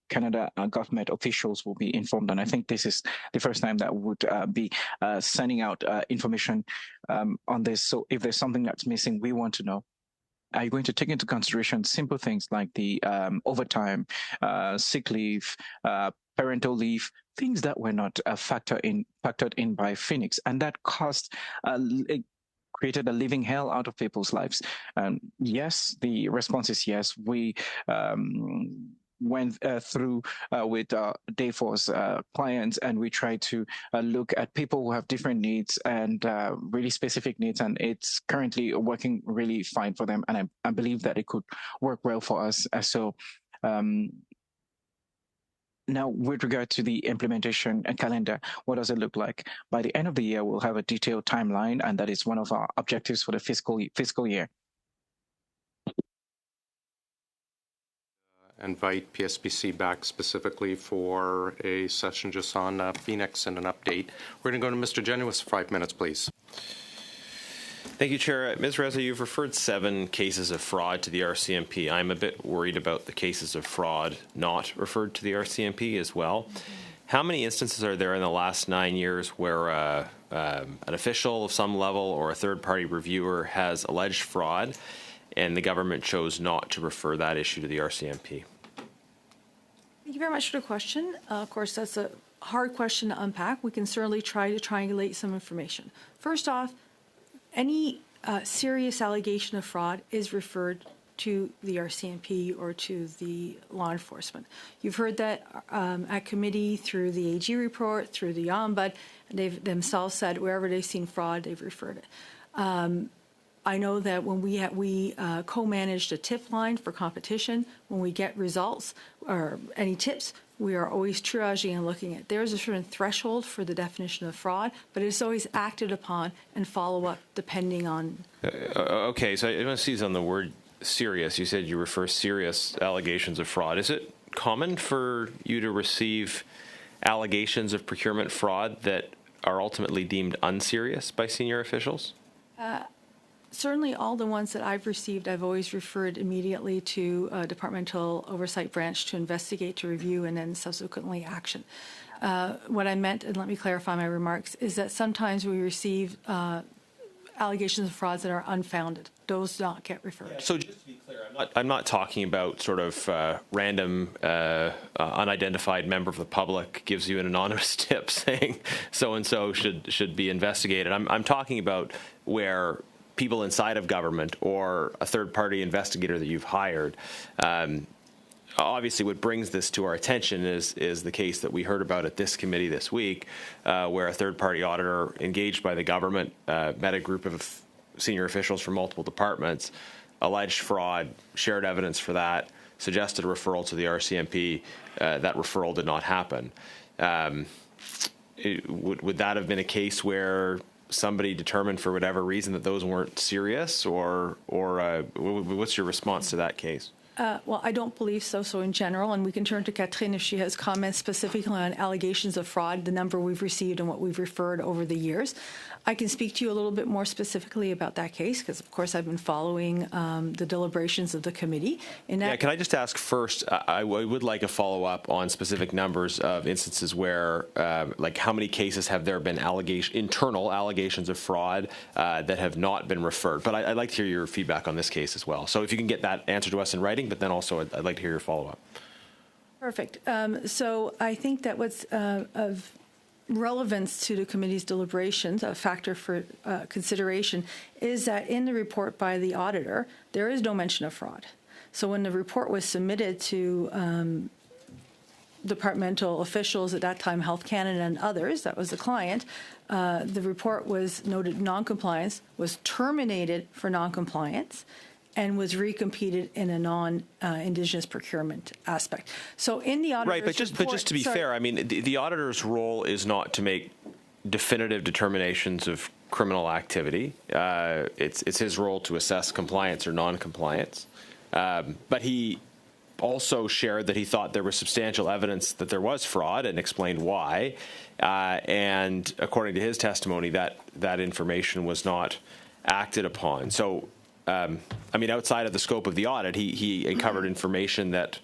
C: Canada government officials will be informed. And I think this is the first time that we would be sending out information on this. So if there's something that's missing, we want to know. Are you going to take into consideration simple things like the overtime, sick leave, parental leave, things that were not factored in by Phoenix, and that created a living hell out of people's lives? Yes, the response is yes. We went through with Dayforce clients, and we tried to look at people who have different needs and really specific needs, and it's currently working really fine for them, and I believe that it could work well for us. Now, with regard to the implementation calendar, what does it look like? By the end of the year, we'll have a detailed timeline, and that is one of our objectives for the fiscal year.
A: Invite PSPC back specifically for a session just on Phoenix and an update. We're going to go to Mr. Genuis for 5 minutes, please.
F: Thank you, Chair. Ms. Reza, you've referred 7 cases of fraud to the RCMP. I'm a bit worried about the cases of fraud not referred to the RCMP as well. How many instances are there in the last 9 years where an official of some level or a third-party reviewer has alleged fraud and the government chose not to refer that issue to the RCMP?
K: Thank you very much for the question. Of course, that's a hard question to unpack. We can certainly try to triangulate some information. First off, any serious allegation of fraud is referred to the RCMP or to the law enforcement. You've heard that at committee through the AG report, through the Ombudsman, they've themselves said wherever they've seen fraud, they've referred it. I know that when we co-managed a tip line for competition, when we get results or any tips, we are always triaging and looking at. There's a certain threshold for the definition of fraud, but it's always acted upon and follow up depending on.
F: Okay, so I want to seize on the word serious. You said you refer serious allegations of fraud. Is it common for you to receive allegations of procurement fraud that are ultimately deemed unserious by senior officials?
K: Certainly all the ones that I've received, I've always referred immediately to a departmental oversight branch to investigate, to review, and then subsequently action. What I meant, and let me clarify my remarks, is that sometimes we receive allegations of frauds that are unfounded. Those do not get referred.
F: Yeah, so just to be clear, I'm not talking about sort of random unidentified member of the public gives you an anonymous tip saying so-and-so should be investigated. I'm talking about where people inside of government or a third-party investigator that you've hired. Obviously, what brings this to our attention is the case that we heard about at this committee this week, where a third-party auditor engaged by the government met a group of senior officials from multiple departments, alleged fraud, shared evidence for that, suggested a referral to the RCMP. That referral did not happen. Would that have been a case where somebody determined for whatever reason that those weren't serious, or what's your response to that case?
K: Well, I don't believe so. So in general, and we can turn to Catherine if she has comments specifically on allegations of fraud, the number we've received and what we've referred over the years. I can speak to you a little bit more specifically about that case because, of course, I've been following the deliberations of the committee.
F: Yeah, can I just ask first, I would like a follow-up on specific numbers of instances where, like how many cases have there been internal allegations of fraud that have not been referred? But I'd like to hear your feedback on this case as well. So if you can get that answer to us in writing, but then also I'd like to hear your follow-up.
K: Perfect. So I think that what's of relevance to the committee's deliberations, a factor for consideration, is that in the report by the auditor, there is no mention of fraud. So when the report was submitted to departmental officials at that time, Health Canada and others, that was the client, the report was noted noncompliance, was terminated for noncompliance, and was recompeted in a non-Indigenous procurement aspect. So in the auditor's
F: right, but just to be fair, I mean, the auditor's role is not to make definitive determinations of criminal activity. It's his role to assess compliance or non-compliance. But he also shared that he thought there was substantial evidence that there was fraud and explained why. And according to his testimony, that information was not acted upon. So, I mean, outside of the scope of the audit, he uncovered information that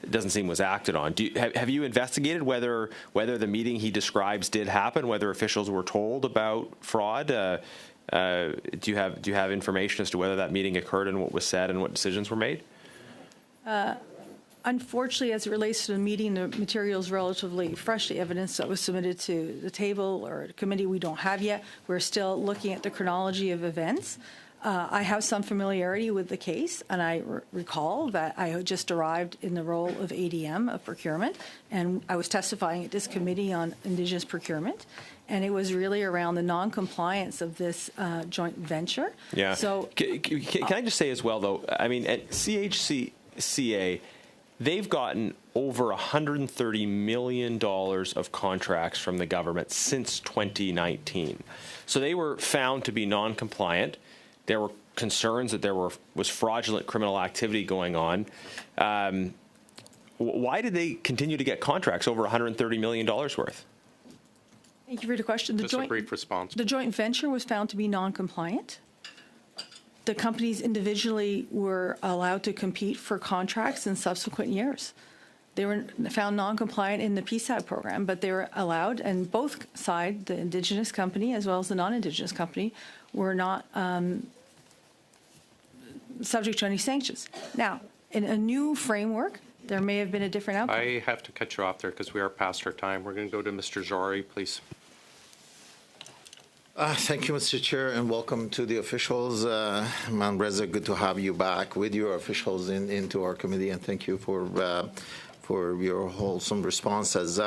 F: it doesn't seem was acted on. Have you investigated whether the meeting he describes did happen, whether officials were told about fraud? Do you have information as to whether that meeting occurred and what was said and what decisions were made?
K: Unfortunately, as it relates to the meeting, the material is relatively fresh. The evidence that was submitted to the table or the committee we don't have yet. We're still looking at the chronology of events. I have some familiarity with the case, and I recall that I had just arrived in the role of ADM of procurement, and I was testifying at this committee on Indigenous procurement, and it was really around the non-compliance of this joint venture.
F: Yeah.
K: So,
F: can I just say as well, though, I mean, at CHCA, they've gotten over $130 million of contracts from the government since 2019. So they were found to be non-compliant. There were concerns that there was fraudulent criminal activity going on. Why did they continue to get contracts over $130 million worth?
K: Thank you for the question.
A: Just a brief response.
K: The joint venture was found to be non-compliant. The companies individually were allowed to compete for contracts in subsequent years. They were found non-compliant in the PSAT program, but they were allowed, and both sides, the Indigenous company as well as the non-Indigenous company, were not subject to any sanctions. Now, in a new framework, there may have been a different outcome.
A: I have to cut you off there because we are past our time. We're going to go to Mr. Jory, please.
P: Thank you, Mr. Chair, and welcome to the officials. Mount Reza, good to have you back with your officials into our committee, and thank you for your wholesome responses.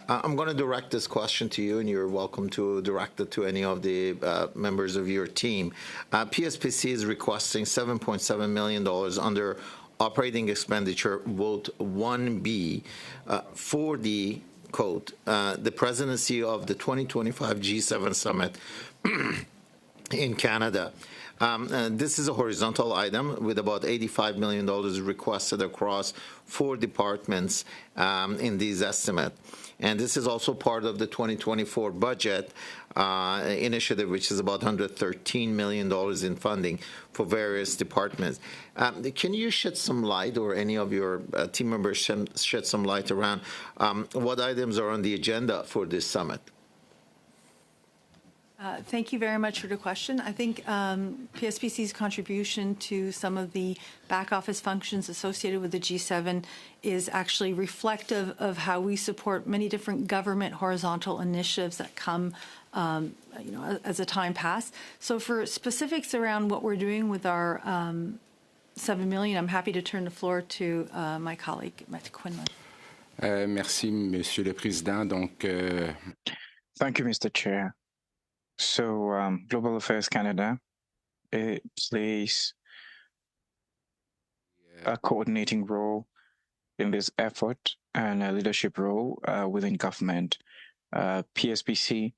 P: I'm going to direct this question to you, and you're welcome to direct it to any of the members of your team. PSPC is requesting $7.7 million under operating expenditure vote 1B for the quote, the presidency of the 2025 G7 summit in Canada. This is a horizontal item with about $85 million requested across 4 departments in these estimates. And this is also part of the 2024 budget initiative, which is about $113 million in funding for various departments. Can you shed some light, or any of your team members shed some light around what items are on the agenda for this summit?
K: Thank you very much for the question. I think PSPC's contribution to some of the back office functions associated with the G7 is actually reflective of how we support many different government horizontal initiatives that come as the time passes. So for specifics around what we're doing with our $7 million, I'm happy to turn the floor to my colleague, Matt Quinlan.
R: Merci, Monsieur le Président.
C: Thank you, Mr. Chair. So Global Affairs Canada, it plays a coordinating role in this effort and a leadership role within government. PSPC,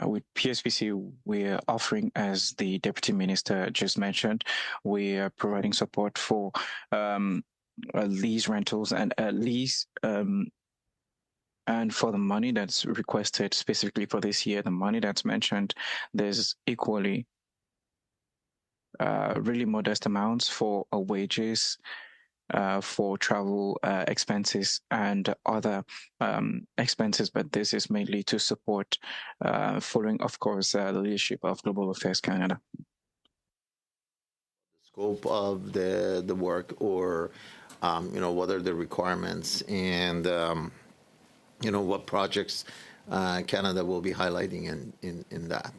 C: with PSPC, we're offering, as the Deputy Minister just mentioned, we are providing support for lease rentals and lease. And for the money that's requested specifically for this year, the money that's mentioned, there's equally really modest amounts for wages, for travel expenses and other expenses, but this is mainly to support, following, of course, the leadership of Global Affairs Canada.
P: The scope of the work, or what are the requirements, and what projects Canada will be highlighting in that.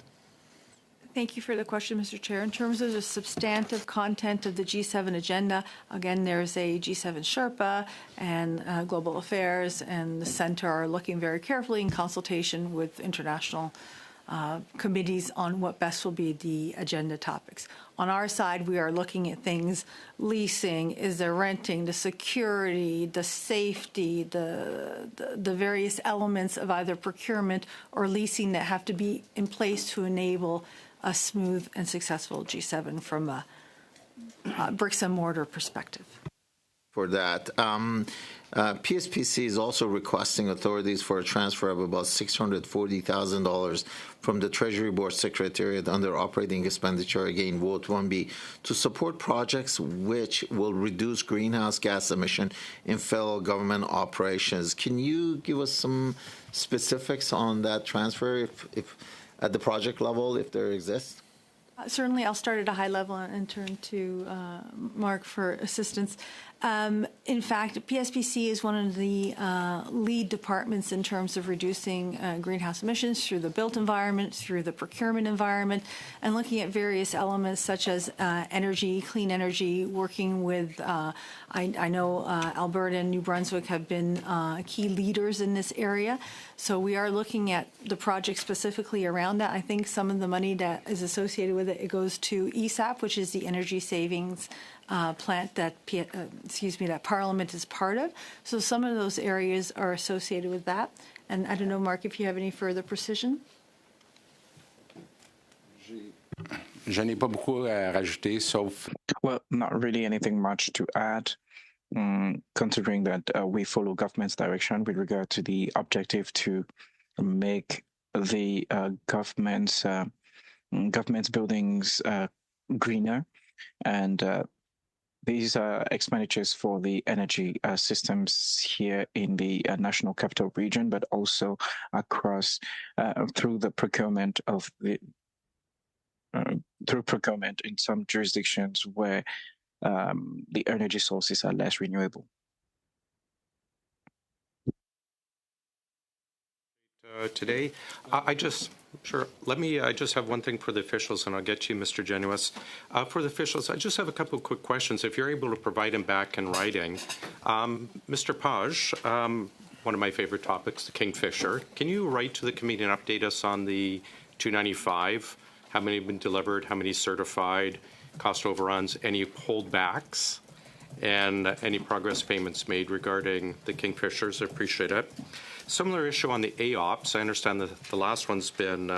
K: Thank you for the question, Mr. Chair. In terms of the substantive content of the G7 agenda, again, there's a G7 Sherpa and Global Affairs, and the Centre are looking very carefully in consultation with international committees on what best will be the agenda topics. On our side, we are looking at things: leasing, is there renting, the security, the safety, the various elements of either procurement or leasing that have to be in place to enable a smooth and successful G7 from a bricks and mortar perspective.
P: For that, PSPC is also requesting authorities for a transfer of about $640,000 from the Treasury Board Secretariat under operating expenditure, again, Vote 1B, to support projects which will reduce greenhouse gas emission in federal government operations. Can you give us some specifics on that transfer, if at the project level, if there exists?
K: Certainly, I'll start at a high level and turn to Mark for assistance. In fact, PSPC is one of the lead departments in terms of reducing greenhouse emissions through the built environment, through the procurement environment, and looking at various elements such as energy, clean energy, working with, I know Alberta and New Brunswick have been key leaders in this area. So we are looking at the project specifically around that. I think some of the money that is associated with it goes to ESAP, which is the energy savings plant that that Parliament is part of. So some of those areas are associated with that. And I don't know, Mark, if you have any further precision.
R: Je n'ai pas beaucoup à rajouter, sauf.
C: Well, not really anything much to add, considering that we follow government's direction with regard to the objective to make the government's buildings greener, and these are expenditures for the energy systems here in the National Capital Region, but also across through the procurement of the through procurement in some jurisdictions where the energy sources are less renewable.
A: Today, I just have one thing for the officials, and I'll get to you, Mr. Genuis. For the officials, I just have a couple of quick questions. If you're able to provide them back in writing. Mr. Page, one of my favorite topics, the Kingfisher. Can you write to the committee and update us on the 295? How many have been delivered? How many certified? Cost overruns? Any holdbacks? And any progress payments made regarding the Kingfishers? I appreciate it. Similar issue on the AOPS. I understand that the last one's been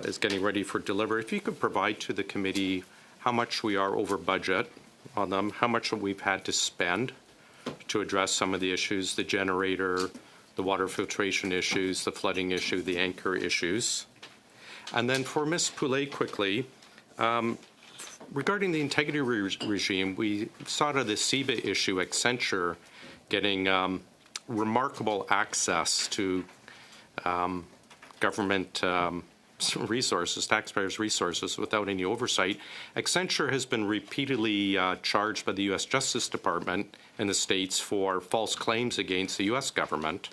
A: is getting ready for delivery. If you could provide to the committee how much we are over budget on them, how much we've had to spend to address some of the issues, the generator, the water filtration issues, the flooding issue, the anchor issues. And then for Ms. Poulet, quickly, regarding the integrity regime, we saw to the CEBA issue, Accenture getting remarkable access to government resources, taxpayers' resources, without any oversight. Accenture has been repeatedly charged by the U.S. Justice Department in the States for false claims against the U.S. government.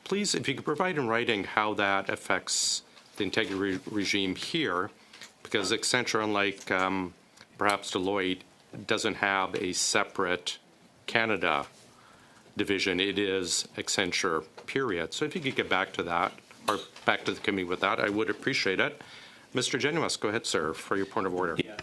A: Please, if you could provide in writing how that affects the integrity regime here, because Accenture, unlike perhaps Deloitte, doesn't have a separate Canada division. It is Accenture, period. So if you could get back to that, or back to the committee with that, I would appreciate it. Mr. Genuis, go ahead, sir, for your point of order.
F: Yeah.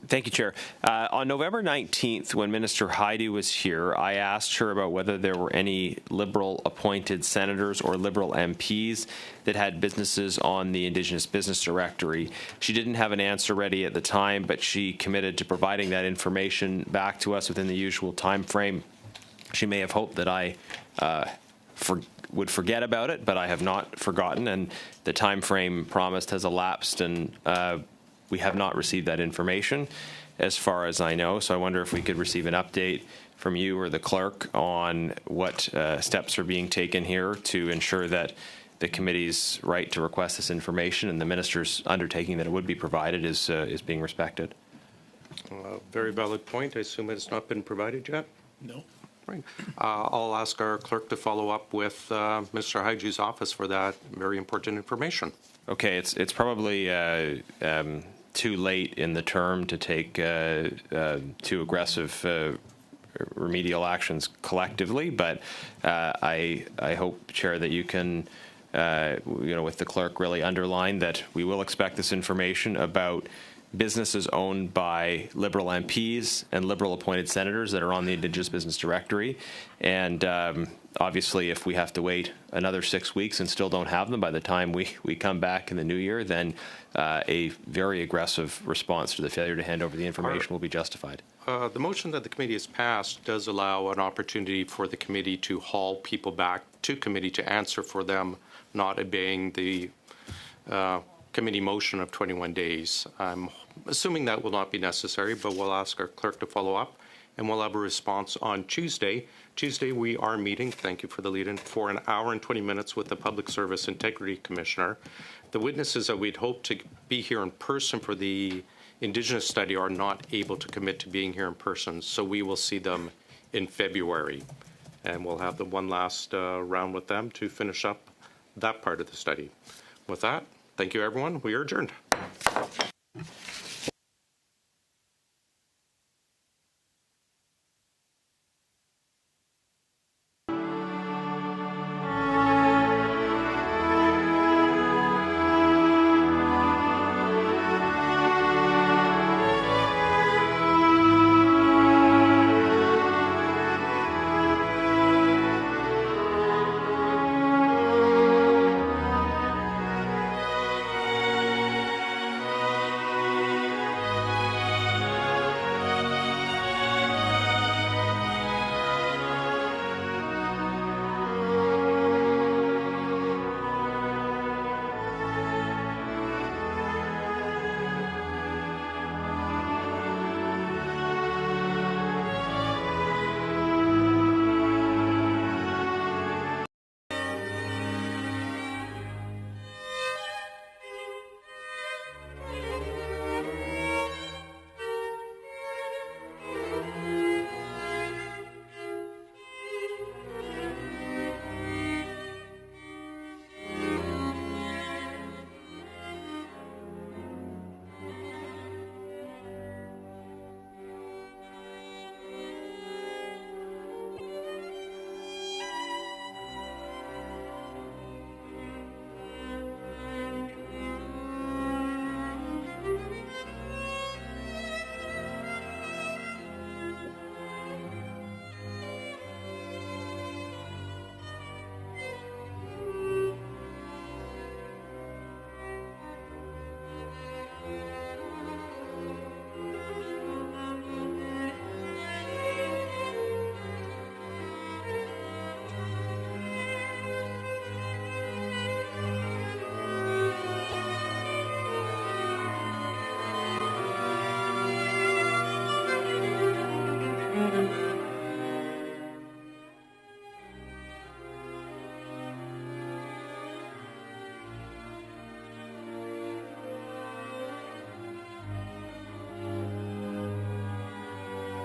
F: Thank you, Chair. On November 19th, when Minister Hajdu was here, I asked her about whether there were any Liberal-appointed senators or Liberal MPs that had businesses on the Indigenous Business Directory. She didn't have an answer ready at the time, but she committed to providing that information back to us within the usual time frame. She may have hoped that I would forget about it, but I have not forgotten, and the time frame promised has elapsed, and we have not received that information as far as I know. So I wonder if we could receive an update from you or the clerk on what steps are being taken here to ensure that the committee's right to request this information and the minister's undertaking that it would be provided is being respected.
A: Very valid point. I assume it's not been provided yet?
S: No.
A: Right. I'll ask our clerk to follow up with Mr. Haiju's office for that very important information.
F: Okay, it's probably too late in the term to take too aggressive remedial actions collectively, but I hope, Chair, that you can, with the clerk, really underline that we will expect this information about businesses owned by Liberal MPs and Liberal appointed senators that are on the Indigenous Business Directory. And obviously, if we have to wait another 6 weeks and still don't have them by the time we come back in the new year, then a very aggressive response to the failure to hand over the information will be justified.
A: The motion that the committee has passed does allow an opportunity for the committee to haul people back to committee to answer for them, not obeying the committee motion of 21 days. I'm assuming that will not be necessary, but we'll ask our clerk to follow up, and we'll have a response on Tuesday. Tuesday, we are meeting, thank you for the lead-in, for an hour and 20 minutes with the Public Service Integrity Commissioner. The witnesses that we'd hoped to be here in person for the Indigenous study are not able to commit to being here in person, so we will see them in February. And we'll have the one last round with them to finish up that part of the study. With that, thank you, everyone. We are adjourned.